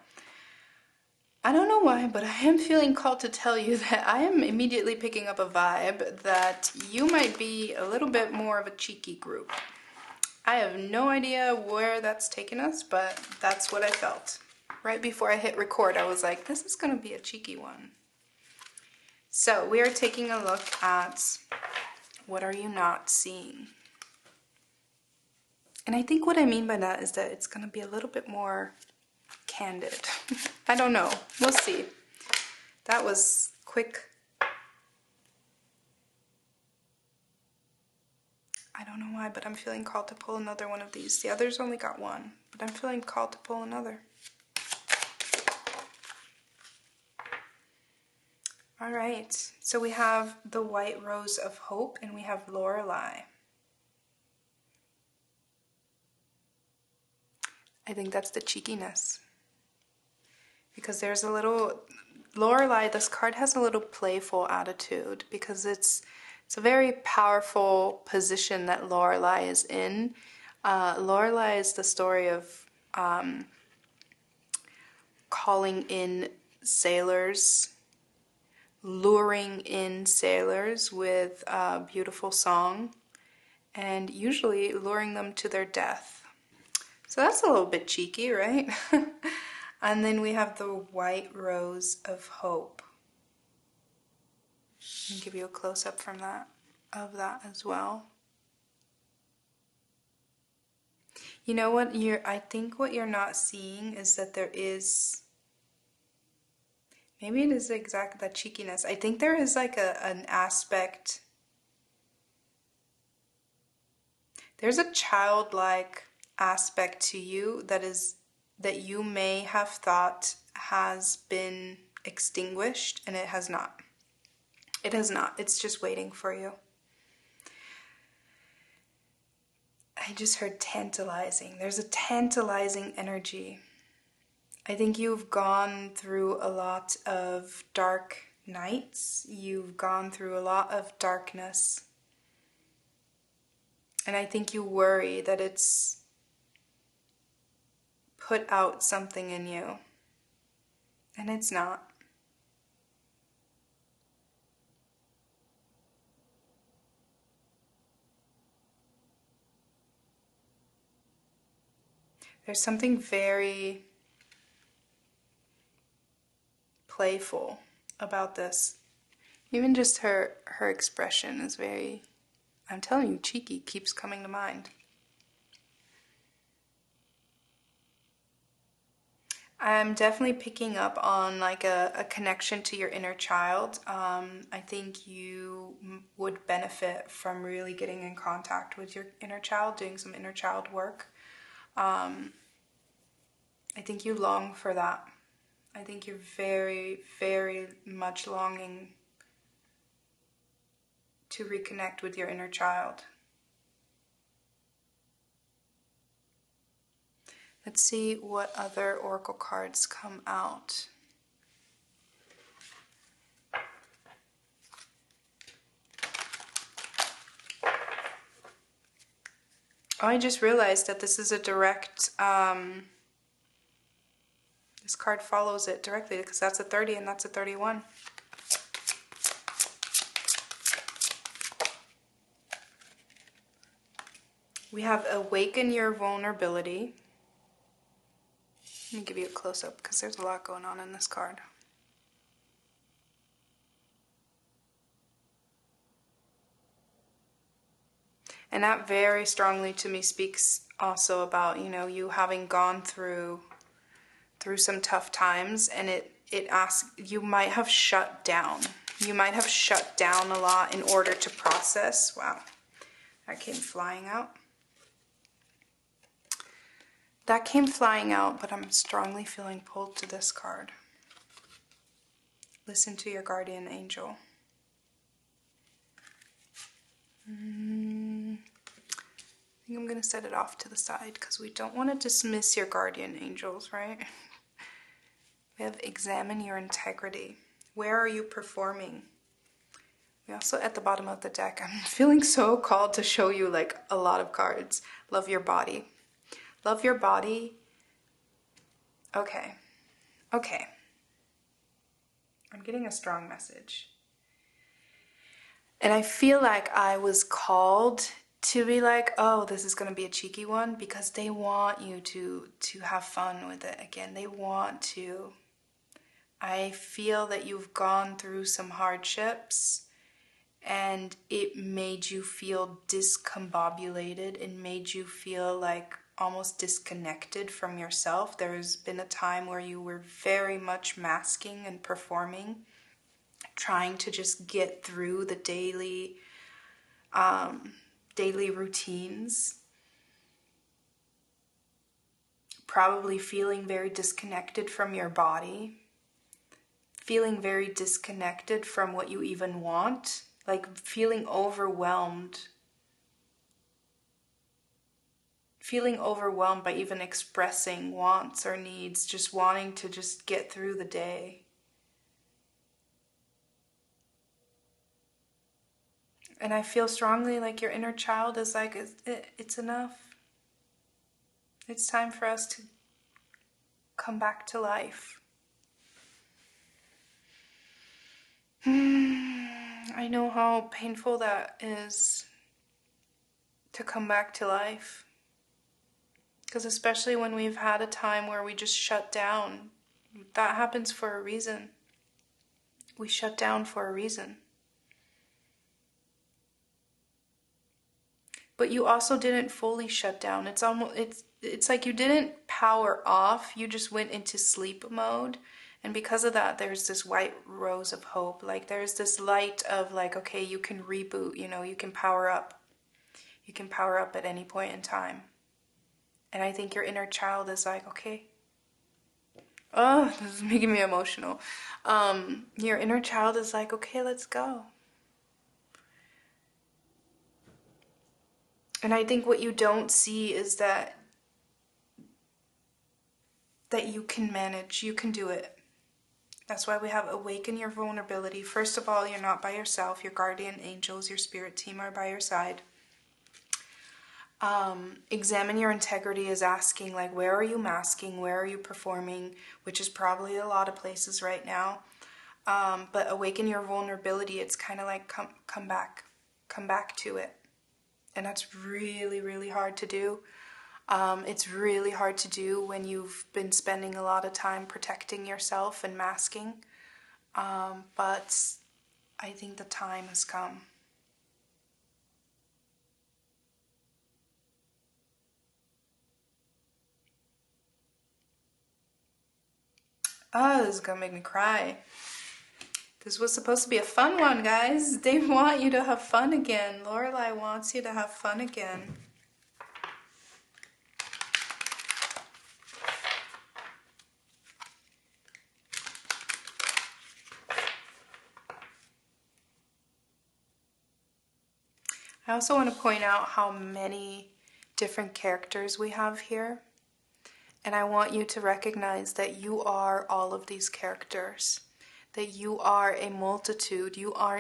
I don't know why, but I am feeling called to tell you that I am immediately picking up a vibe that you might be a little bit more of a cheeky group. I have no idea where that's taken us, but that's what I felt. Right before I hit record, I was like, this is going to be a cheeky one. So we are taking a look at what are you not seeing? And I think what I mean by that is that it's going to be a little bit more candid. I don't know. We'll see. That was quick. I don't know why, but I'm feeling called to pull another one of these. The others only got one, but I'm feeling called to pull another. All right, so we have the White Rose of Hope and we have Lorelei. I think that's the cheekiness. Because there's a little, Lorelei, this card has a little playful attitude because it's a very powerful position that Lorelei is in. Lorelei is the story of calling in sailors, luring in sailors with a beautiful song, and usually luring them to their death. So that's a little bit cheeky, right? And then we have the White Rose of Hope. I'll give you a close-up from that, of that as well. You know what I think what you're not seeing is that there is, maybe it is exactly that cheekiness. I think there is like an aspect, there's a childlike aspect to you that you may have thought has been extinguished, and it has not. It has not. It's just waiting for you. I just heard tantalizing. There's a tantalizing energy. I think you've gone through a lot of dark nights. You've gone through a lot of darkness. And I think you worry that it's put out something in you. And it's not. There's something very playful about this. Even just her expression is very, I'm telling you, cheeky keeps coming to mind. I'm definitely picking up on like a connection to your inner child. I think you would benefit from really getting in contact with your inner child, doing some inner child work. I think you long for that. I think you're very, very much longing to reconnect with your inner child. Let's see what other oracle cards come out. Oh, I just realized that this is a direct, this card follows it directly because that's a 30 and that's a 31. We have awaken your vulnerability. Let me give you a close-up because there's a lot going on in this card. And that very strongly to me speaks also about, you know, you having gone through some tough times, and it asks, you might have shut down. You might have shut down a lot in order to process. Wow, that came flying out. That came flying out, but I'm strongly feeling pulled to this card. Listen to your guardian angel. I think I'm going to set it off to the side because we don't want to dismiss your guardian angels, right? We have examine your integrity. Where are you performing? We also, at the bottom of the deck, I'm feeling so called to show you like a lot of cards. Love your body. Love your body. Okay. Okay. I'm getting a strong message. And I feel like I was called to be like, oh, this is going to be a cheeky one, because they want you to have fun with it again. They want to. I feel that you've gone through some hardships and it made you feel discombobulated and made you feel like almost disconnected from yourself. There's been a time where you were very much masking and performing, trying to just get through the daily daily routines. Probably feeling very disconnected from your body. Feeling very disconnected from what you even want. Like feeling overwhelmed. Feeling overwhelmed by even expressing wants or needs. Just wanting to just get through the day. And I feel strongly like your inner child is like, it's enough. It's time for us to come back to life. I know how painful that is to come back to life. Because especially when we've had a time where we just shut down, that happens for a reason. We shut down for a reason. But you also didn't fully shut down. It's like you didn't power off. You just went into sleep mode. And because of that, there's this white rose of hope. Like there's this light of like, okay, you can reboot, you can power up. You can power up at any point in time. And I think your inner child is like, okay. Oh, this is making me emotional. Your inner child is like, okay, let's go. And I think what you don't see is that you can manage, you can do it. That's why we have awaken your vulnerability. First of all, you're not by yourself. Your guardian angels, your spirit team are by your side. Examine your integrity is asking, like, where are you masking? Where are you performing? Which is probably a lot of places right now. But awaken your vulnerability. It's kind of like come back to it. And that's really, really hard to do. It's really hard to do when you've been spending a lot of time protecting yourself and masking. But I think the time has come. Oh, this is gonna make me cry. This was supposed to be a fun one, guys. They want you to have fun again. Lorelei wants you to have fun again. I also want to point out how many different characters we have here. And I want you to recognize that you are all of these characters. That you are a multitude. You are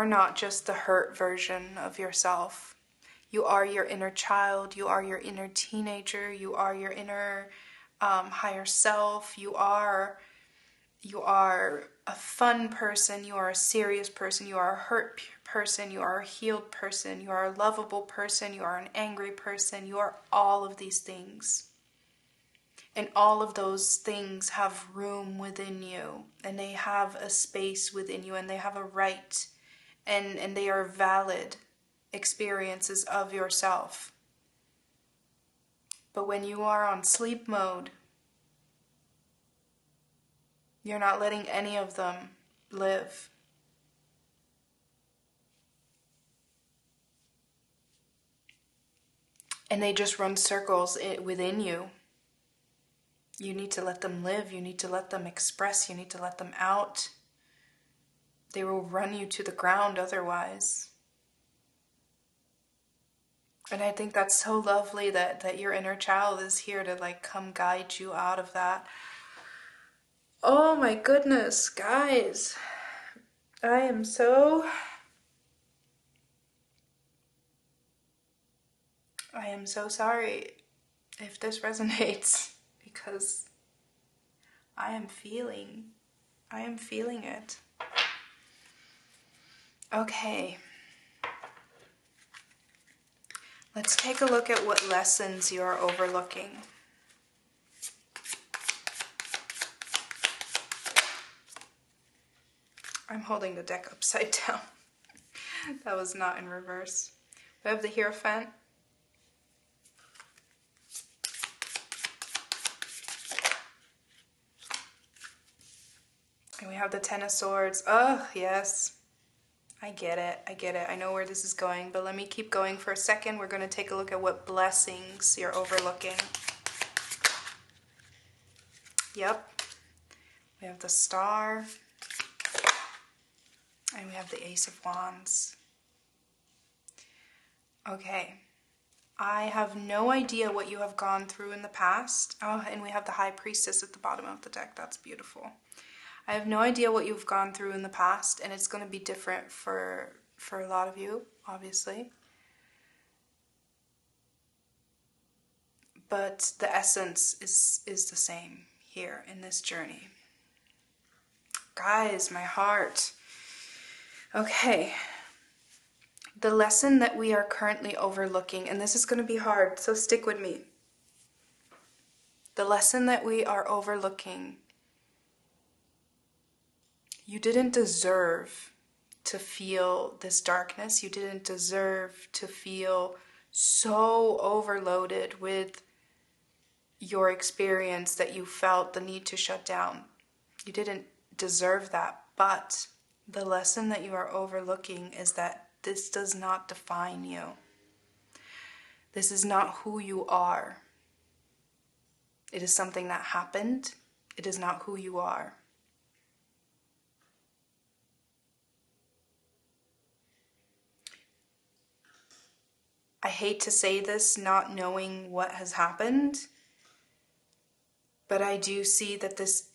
not just the hurt version of yourself. You are your inner child. You are your inner teenager. You are your inner higher self. You are a fun person. You are a serious person. You are a hurt person. You are a healed person. You are a lovable person. You are an angry person. You are all of these things. And all of those things have room within you. And they have a space within you. And they have a right. And they are valid experiences of yourself. But when you are on sleep mode, you're not letting any of them live. And they just run circles within you. You need to let them live. You need to let them express. You need to let them out. They will run you to the ground otherwise. And I think that's so lovely that your inner child is here to like come guide you out of that. Oh my goodness, guys. I am so sorry if this resonates because I am feeling it. Okay. Let's take a look at what lessons you are overlooking. I'm holding the deck upside down. That was not in reverse. We have the Hierophant. And we have the Ten of Swords. Oh, yes. I get it. I get it. I know where this is going, but let me keep going for a second. We're going to take a look at what blessings you're overlooking. Yep. We have the Star. And we have the Ace of Wands. Okay. I have no idea what you have gone through in the past. Oh, and we have the High Priestess at the bottom of the deck. That's beautiful. I have no idea what you've gone through in the past, and it's going to be different for a lot of you, obviously. But the essence is the same here in this journey. Guys, my heart. Okay. The lesson that we are currently overlooking, and this is going to be hard, so stick with me. The lesson that we are overlooking, you didn't deserve to feel this darkness. You didn't deserve to feel so overloaded with your experience that you felt the need to shut down. You didn't deserve that, but the lesson that you are overlooking is that this does not define you. This is not who you are. It is something that happened. It is not who you are. I hate to say this, not knowing what has happened, but I do see that this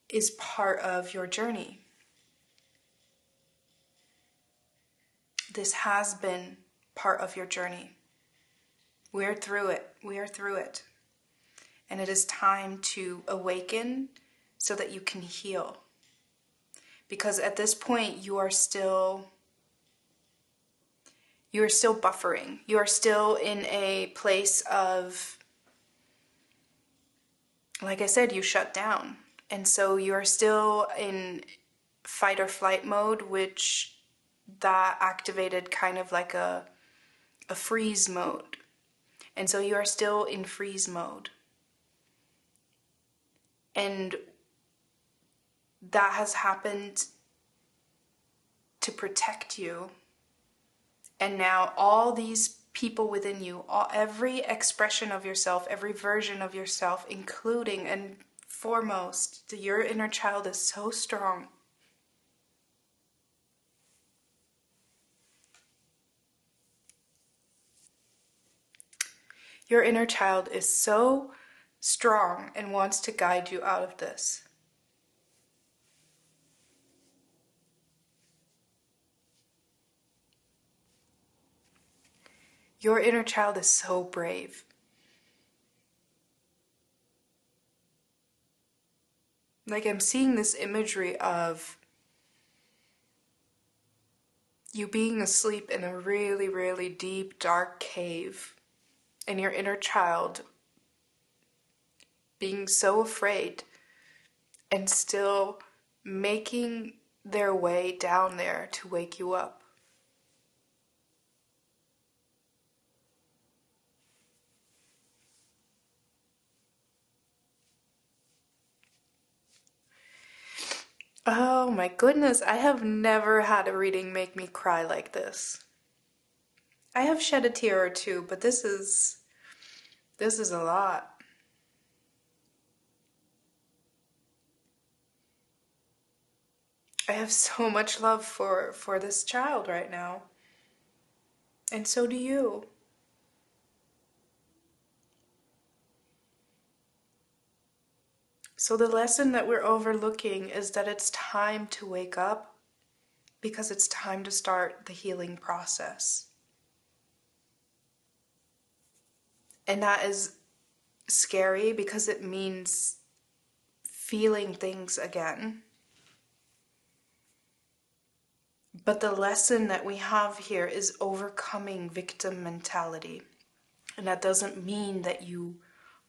is part of your journey. This has been part of your journey. We're through it. We are through it. And it is time to awaken so that you can heal. Because at this point, you are still buffering. You are still in a place of, like I said, you shut down. And so you are still in fight or flight mode, which that activated kind of like a freeze mode. And so you are still in freeze mode. And that has happened to protect you. And now all these people within you, every expression of yourself, every version of yourself, including and foremost, your inner child is so strong. Your inner child is so strong and wants to guide you out of this. Your inner child is so brave. Like, I'm seeing this imagery of you being asleep in a really, really deep, dark cave, and your inner child being so afraid and still making their way down there to wake you up. Oh my goodness, I have never had a reading make me cry like this. I have shed a tear or two, but this is a lot. I have so much love for this child right now. And so do you. So the lesson that we're overlooking is that it's time to wake up because it's time to start the healing process. And that is scary because it means feeling things again. But the lesson that we have here is overcoming victim mentality. And that doesn't mean that you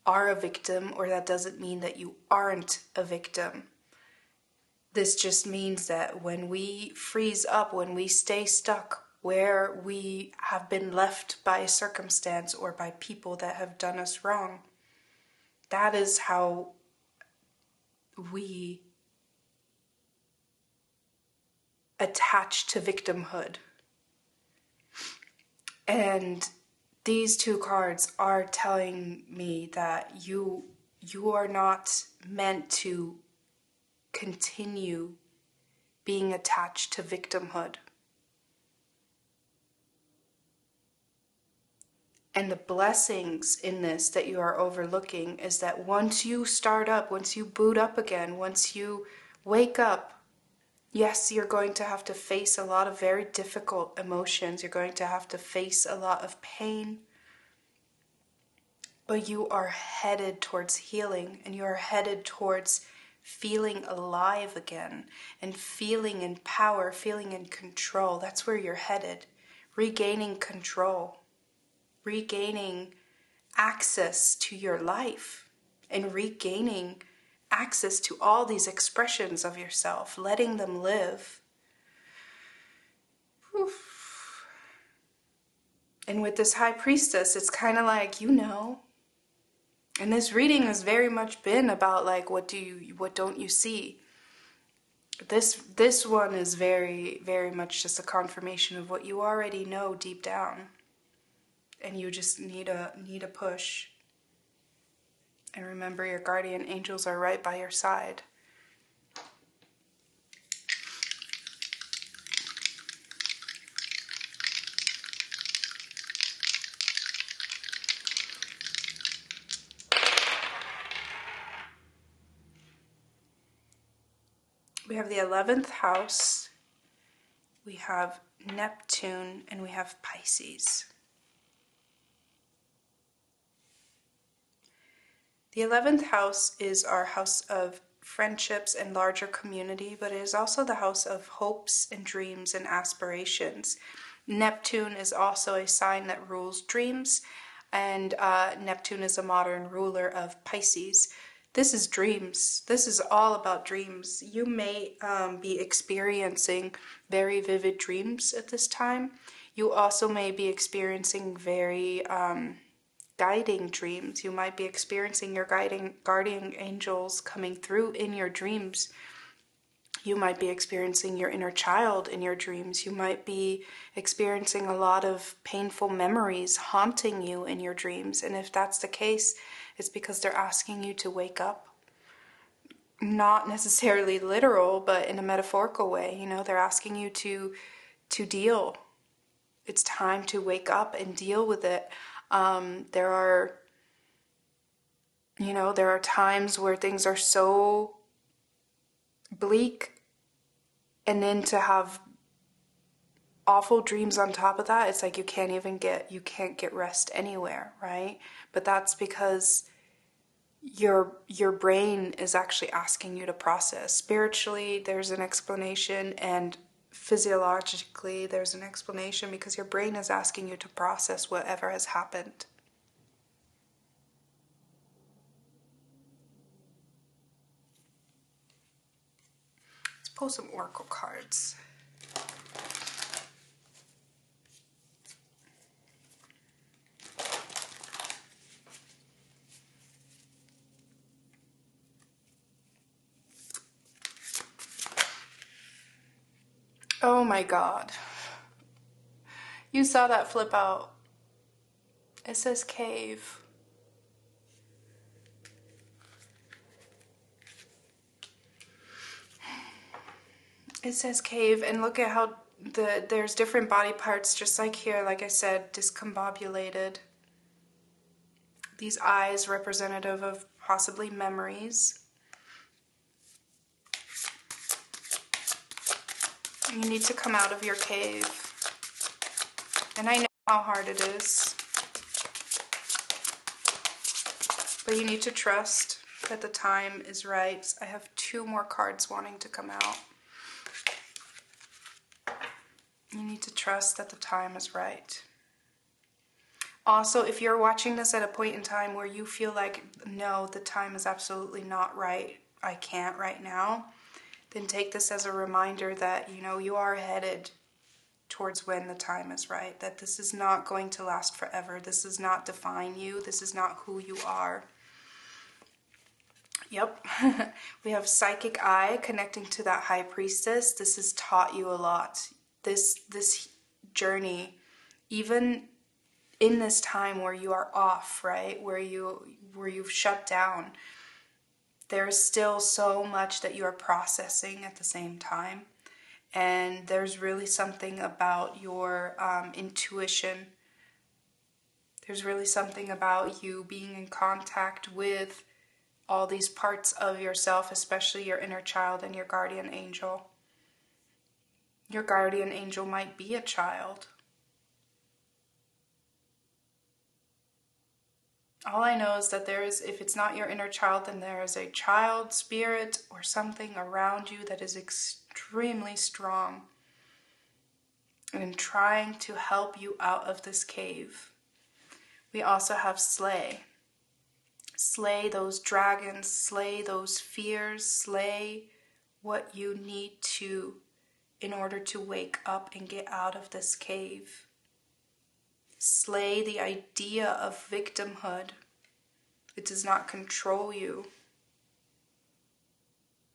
are a victim, or that doesn't mean that you aren't a victim. This just means that when we freeze up, when we stay stuck where we have been left by a circumstance or by people that have done us wrong, that is how we attached to victimhood. And these two cards are telling me that you are not meant to continue being attached to victimhood. And the blessings in this that you are overlooking is that once you start up, once you boot up again, once you wake up, yes, you're going to have to face a lot of very difficult emotions. You're going to have to face a lot of pain. But you are headed towards healing, and you are headed towards feeling alive again and feeling in power, feeling in control. That's where you're headed. Regaining control, regaining access to your life, and regaining access to all these expressions of yourself, letting them live. Oof. And with this High Priestess, it's kind of like, and this reading has very much been about like, what don't you see? This one is very, very much just a confirmation of what you already know deep down. And you just need a push. And remember, your guardian angels are right by your side. We have the 11th house, we have Neptune, and we have Pisces. The 11th house is our house of friendships and larger community, but it is also the house of hopes and dreams and aspirations. Neptune is also a sign that rules dreams, and Neptune is a modern ruler of Pisces. This is dreams. This is all about dreams. You may be experiencing very vivid dreams at this time. You also may be experiencing very guiding dreams. You might be experiencing your guardian angels coming through in your dreams. You might be experiencing your inner child in your dreams. You might be experiencing a lot of painful memories haunting you in your dreams. And if that's the case, it's because they're asking you to wake up. Not necessarily literal, but in a metaphorical way. They're asking you to deal. It's time to wake up and deal with it. There are times where things are so bleak, and then to have awful dreams on top of that, it's like you can't get rest anywhere, right? But that's because your brain is actually asking you to process. Spiritually, there's an explanation, and physiologically, there's an explanation, because your brain is asking you to process whatever has happened. Let's pull some oracle cards. Oh my God. You saw that flip out. It says cave. It says cave, and look at how there's different body parts, just like here, like I said, discombobulated. These eyes representative of possibly memories. You need to come out of your cave. And I know how hard it is. But you need to trust that the time is right. I have 2 more cards wanting to come out. You need to trust that the time is right. Also, if you're watching this at a point in time where you feel like, no, the time is absolutely not right, I can't right now, then take this as a reminder that, you are headed towards when the time is right, that this is not going to last forever. This does not define you. This is not who you are. Yep. We have psychic eye connecting to that high priestess. This has taught you a lot. This journey, even in this time where you are off, right? Where you've shut down, there's still so much that you are processing at the same time. And there's really something about your intuition. There's really something about you being in contact with all these parts of yourself, especially your inner child and your guardian angel. Your guardian angel might be a child. All I know is that if it's not your inner child, then there is a child spirit or something around you that is extremely strong and trying to help you out of this cave. We also have slay. Slay those dragons, slay those fears, slay what you need to in order to wake up and get out of this cave. Slay the idea of victimhood. It does not control you.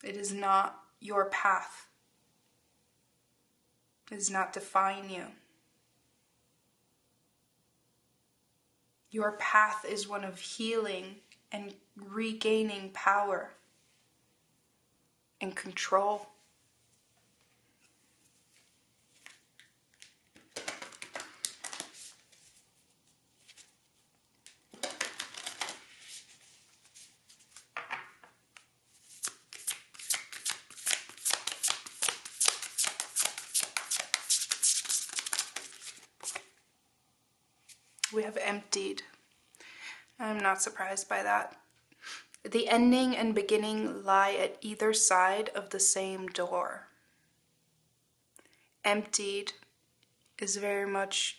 It is not your path. It does not define you. Your path is one of healing and regaining power and control. We have emptied. I'm not surprised by that. The ending and beginning lie at either side of the same door. Emptied is very much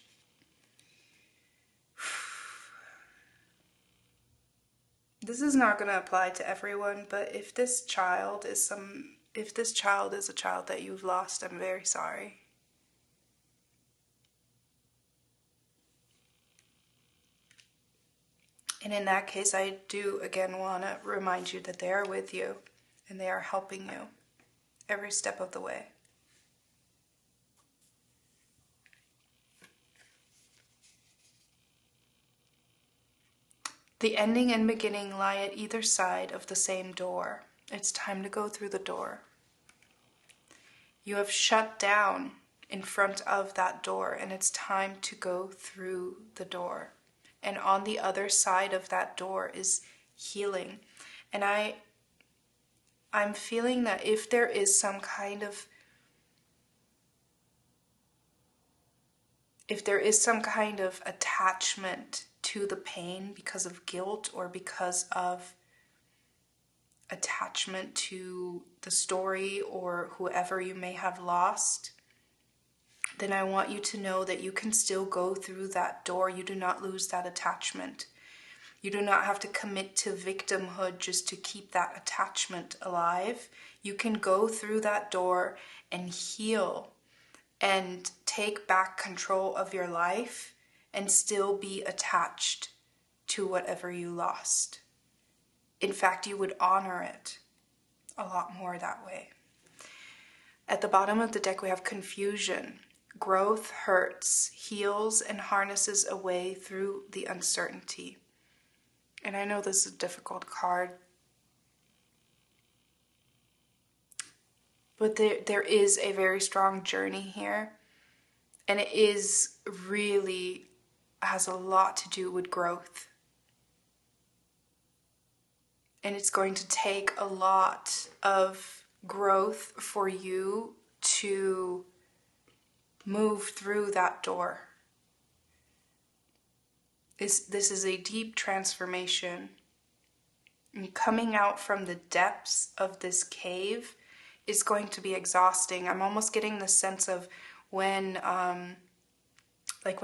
this is not going to apply to everyone, but if this child is a child that you've lost, I'm very sorry. And in that case, I do again want to remind you that they are with you and they are helping you every step of the way. The ending and beginning lie at either side of the same door. It's time to go through the door. You have shut down in front of that door, and it's time to go through the door. And on the other side of that door is healing. And I'm feeling that if there is some kind of attachment to the pain because of guilt or because of attachment to the story or whoever you may have lost, then I want you to know that you can still go through that door. You do not lose that attachment. You do not have to commit to victimhood just to keep that attachment alive. You can go through that door and heal and take back control of your life and still be attached to whatever you lost. In fact, you would honor it a lot more that way. At the bottom of the deck, we have confusion. Growth hurts, heals, and harnesses a way through the uncertainty. And I know this is a difficult card, but there is a very strong journey here, and it is really has a lot to do with growth. And it's going to take a lot of growth for you to move through that door. This is a deep transformation. And coming out from the depths of this cave is going to be exhausting. I'm almost getting the sense of when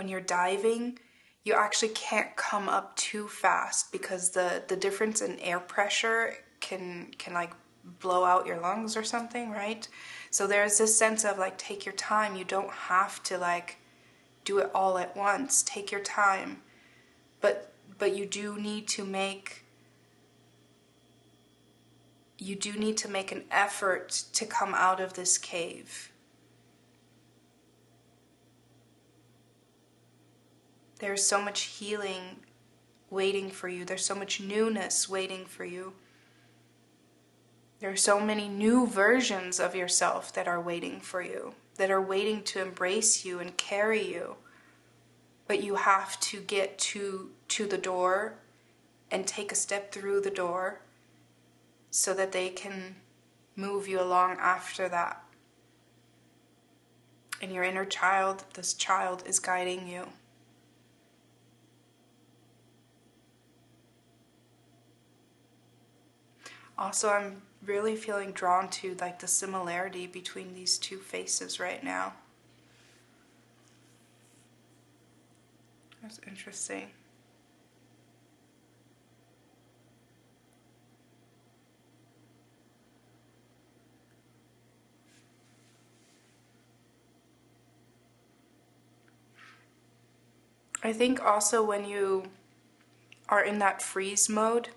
you're diving, you actually can't come up too fast because the difference in air pressure can like blow out your lungs or something, right? So there's this sense of like, take your time. You don't have to like do it all at once. Take your time. But you do need to make you do need to make an effort to come out of this cave. There's so much healing waiting for you. There's so much newness waiting for you. There are so many new versions of yourself that are waiting for you, that are waiting to embrace you and carry you. But you have to get to the door and take a step through the door so that they can move you along after that. And your inner child, this child, is guiding you. Also, I'm really feeling drawn to like the similarity between these two faces right now. That's interesting. I think also when you are in that freeze mode,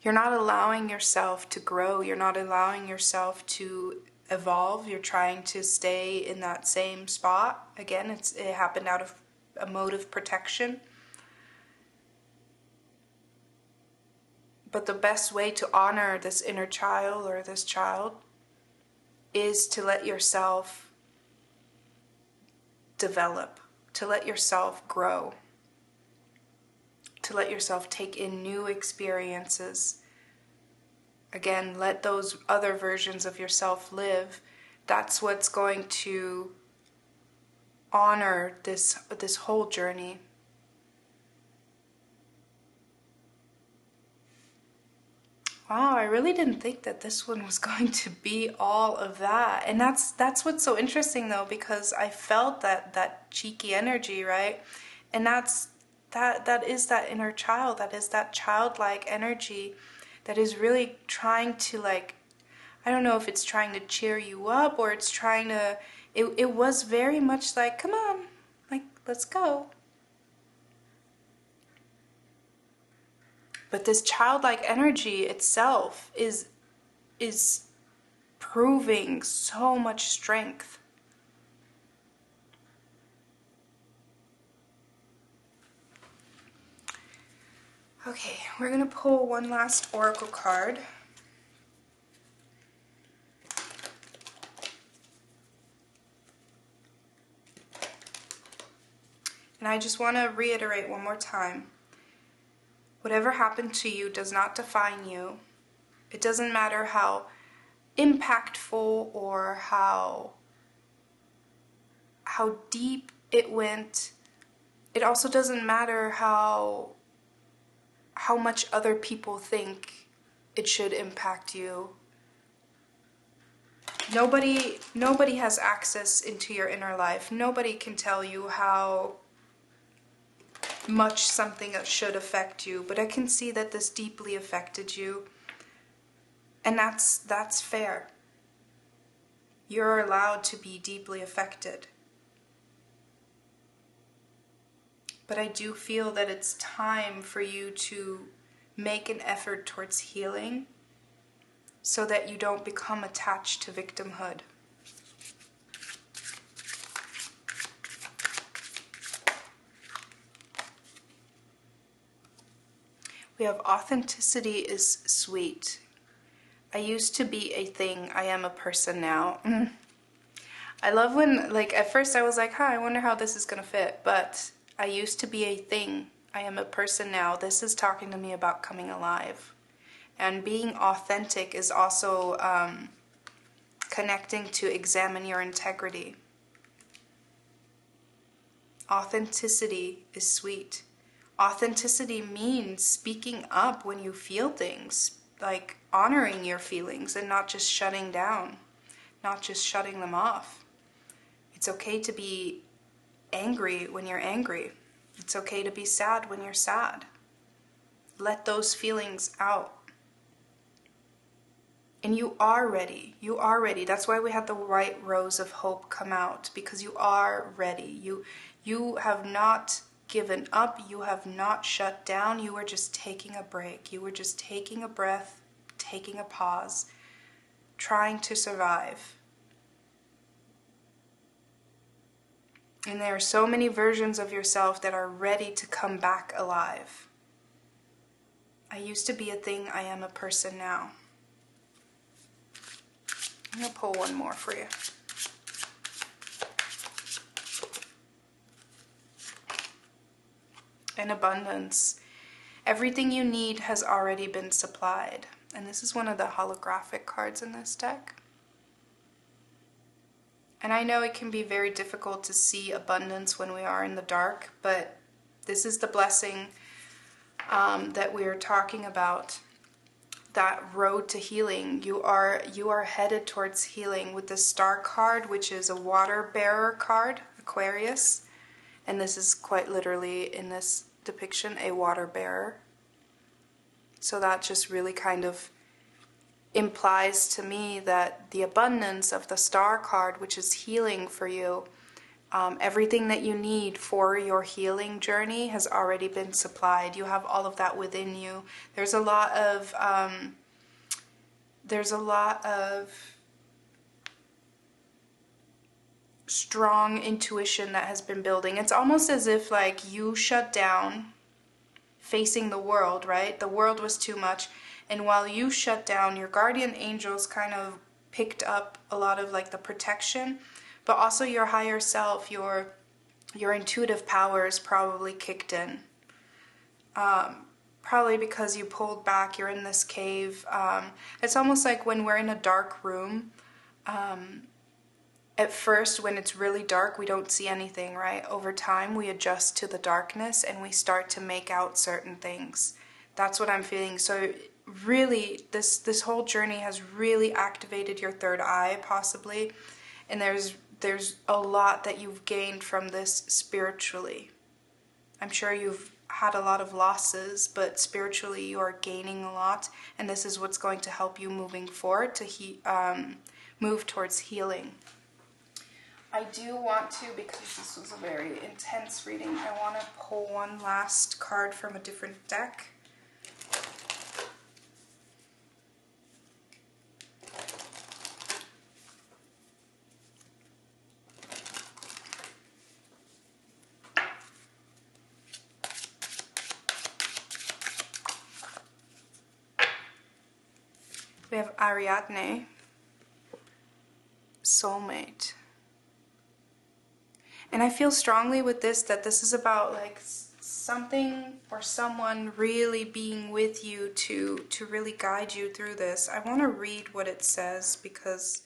you're not allowing yourself to grow. You're not allowing yourself to evolve. You're trying to stay in that same spot. Again, it happened out of a mode of protection. But the best way to honor this inner child or this child is to let yourself develop, to let yourself grow, to let yourself take in new experiences. Again, let those other versions of yourself live. That's what's going to honor this whole journey. Wow, I really didn't think that this one was going to be all of that. And that's what's so interesting though, because I felt that cheeky energy, right? And that is that inner child, that is that childlike energy that is really trying to, like, I don't know if it's trying to cheer you up or it's trying to, it was very much like, come on, like, let's go. But this childlike energy itself is proving so much strength. Okay, we're going to pull one last oracle card. And I just want to reiterate one more time. Whatever happened to you does not define you. It doesn't matter how impactful or how deep it went. It also doesn't matter how much other people think it should impact you. Nobody has access into your inner life. Nobody can tell you how much something should affect you, but I can see that this deeply affected you, and that's fair. You're allowed to be deeply affected. But I do feel that it's time for you to make an effort towards healing so that you don't become attached to victimhood. We have authenticity is sweet. I used to be a thing, I am a person now. I love when, like, at first I was like, I wonder how this is gonna fit, but I used to be a thing, I am a person now. This is talking to me about coming alive. And being authentic is also connecting to examine your integrity. Authenticity is sweet. Authenticity means speaking up when you feel things, like honoring your feelings and not just shutting down, not just shutting them off. It's okay to be angry when you're angry. It's okay to be sad when you're sad. Let those feelings out. And you are ready. You are ready. That's why we had the white rose of hope come out, because you are ready. You have not given up. You have not shut down. You were just taking a break. You were just taking a breath, taking a pause, trying to survive. And there are so many versions of yourself that are ready to come back alive. I used to be a thing, I am a person now. I'm going to pull one more for you. In abundance. Everything you need has already been supplied. And this is one of the holographic cards in this deck. And I know it can be very difficult to see abundance when we are in the dark, but this is the blessing that we are talking about. That road to healing. You are headed towards healing with the Star card, which is a water bearer card, Aquarius. And this is quite literally, in this depiction, a water bearer. So that just really kind of implies to me that the abundance of the Star card, which is healing for you, everything that you need for your healing journey has already been supplied. You have all of that within you. There's a lot of strong intuition that has been building. It's almost as if like you shut down facing the world, right? The world was too much. And while you shut down, your guardian angels kind of picked up a lot of like the protection, but also your higher self, your intuitive powers probably kicked in. Probably because you pulled back, you're in this cave. It's almost like when we're in a dark room, at first when it's really dark, we don't see anything, right? Over time, we adjust to the darkness and we start to make out certain things. That's what I'm feeling. So really, this whole journey has really activated your third eye, possibly. And there's a lot that you've gained from this spiritually. I'm sure you've had a lot of losses, but spiritually you are gaining a lot, and this is what's going to help you moving forward to move towards healing. I do want to, because this was a very intense reading, I want to pull one last card from a different deck. We have Ariadne, soulmate. And I feel strongly with this that this is about like something or someone really being with you to really guide you through this. I want to read what it says because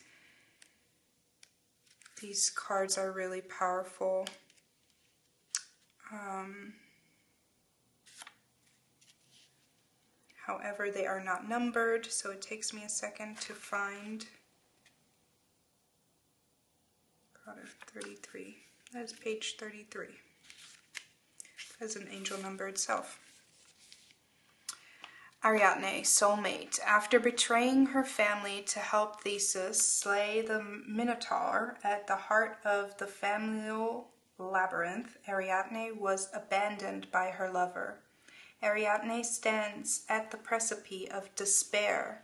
these cards are really powerful. However, they are not numbered, so it takes me a second to find. Card 33. That is page 33. As an angel number itself. Ariadne, soulmate. After betraying her family to help Theseus slay the Minotaur at the heart of the familial labyrinth, Ariadne was abandoned by her lover. Ariadne stands at the precipice of despair,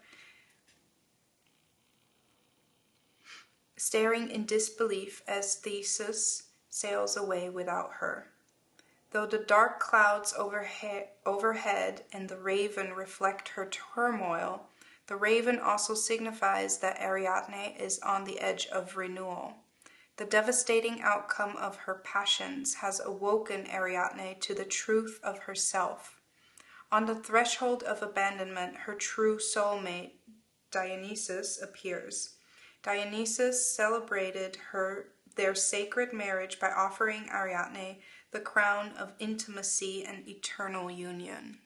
staring in disbelief as Theseus sails away without her. Though the dark clouds overhead and the raven reflect her turmoil, the raven also signifies that Ariadne is on the edge of renewal. The devastating outcome of her passions has awoken Ariadne to the truth of herself. On the threshold of abandonment, her true soulmate, Dionysus, appears. Dionysus celebrated their sacred marriage by offering Ariadne the crown of intimacy and eternal union.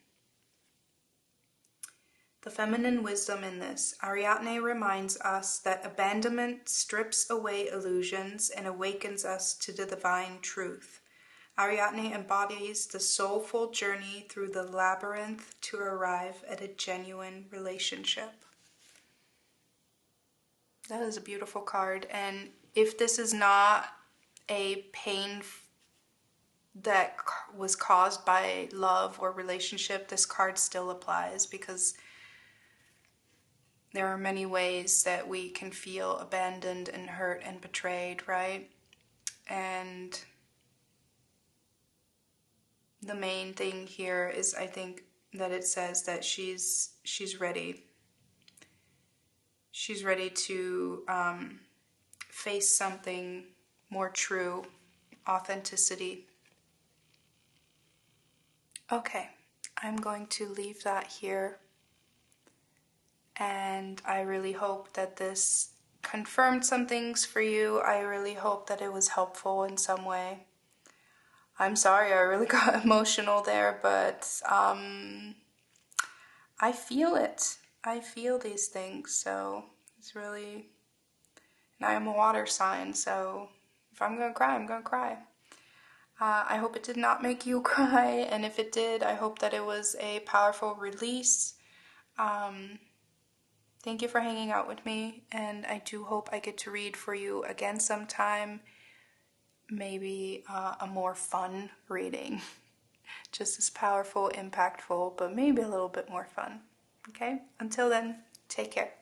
The feminine wisdom in this, Ariadne reminds us that abandonment strips away illusions and awakens us to the divine truth. Ariadne embodies the soulful journey through the labyrinth to arrive at a genuine relationship. That is a beautiful card, and if this is not a pain that was caused by love or relationship, this card still applies because There are many ways that we can feel abandoned and hurt and betrayed, right? And the main thing here is, I think, that it says that she's ready. She's ready to face something more true, authenticity. Okay, I'm going to leave that here. And I really hope that this confirmed some things for you. I really hope that it was helpful in some way. I'm sorry I really got emotional there, but I feel it. I feel these things, so it's really... And I am a water sign, so if I'm gonna cry, I'm gonna cry. I hope it did not make you cry, and if it did, I hope that it was a powerful release. Thank you for hanging out with me, and I do hope I get to read for you again sometime. Maybe a more fun reading. Just as powerful, impactful, but maybe a little bit more fun. Okay? Until then, take care.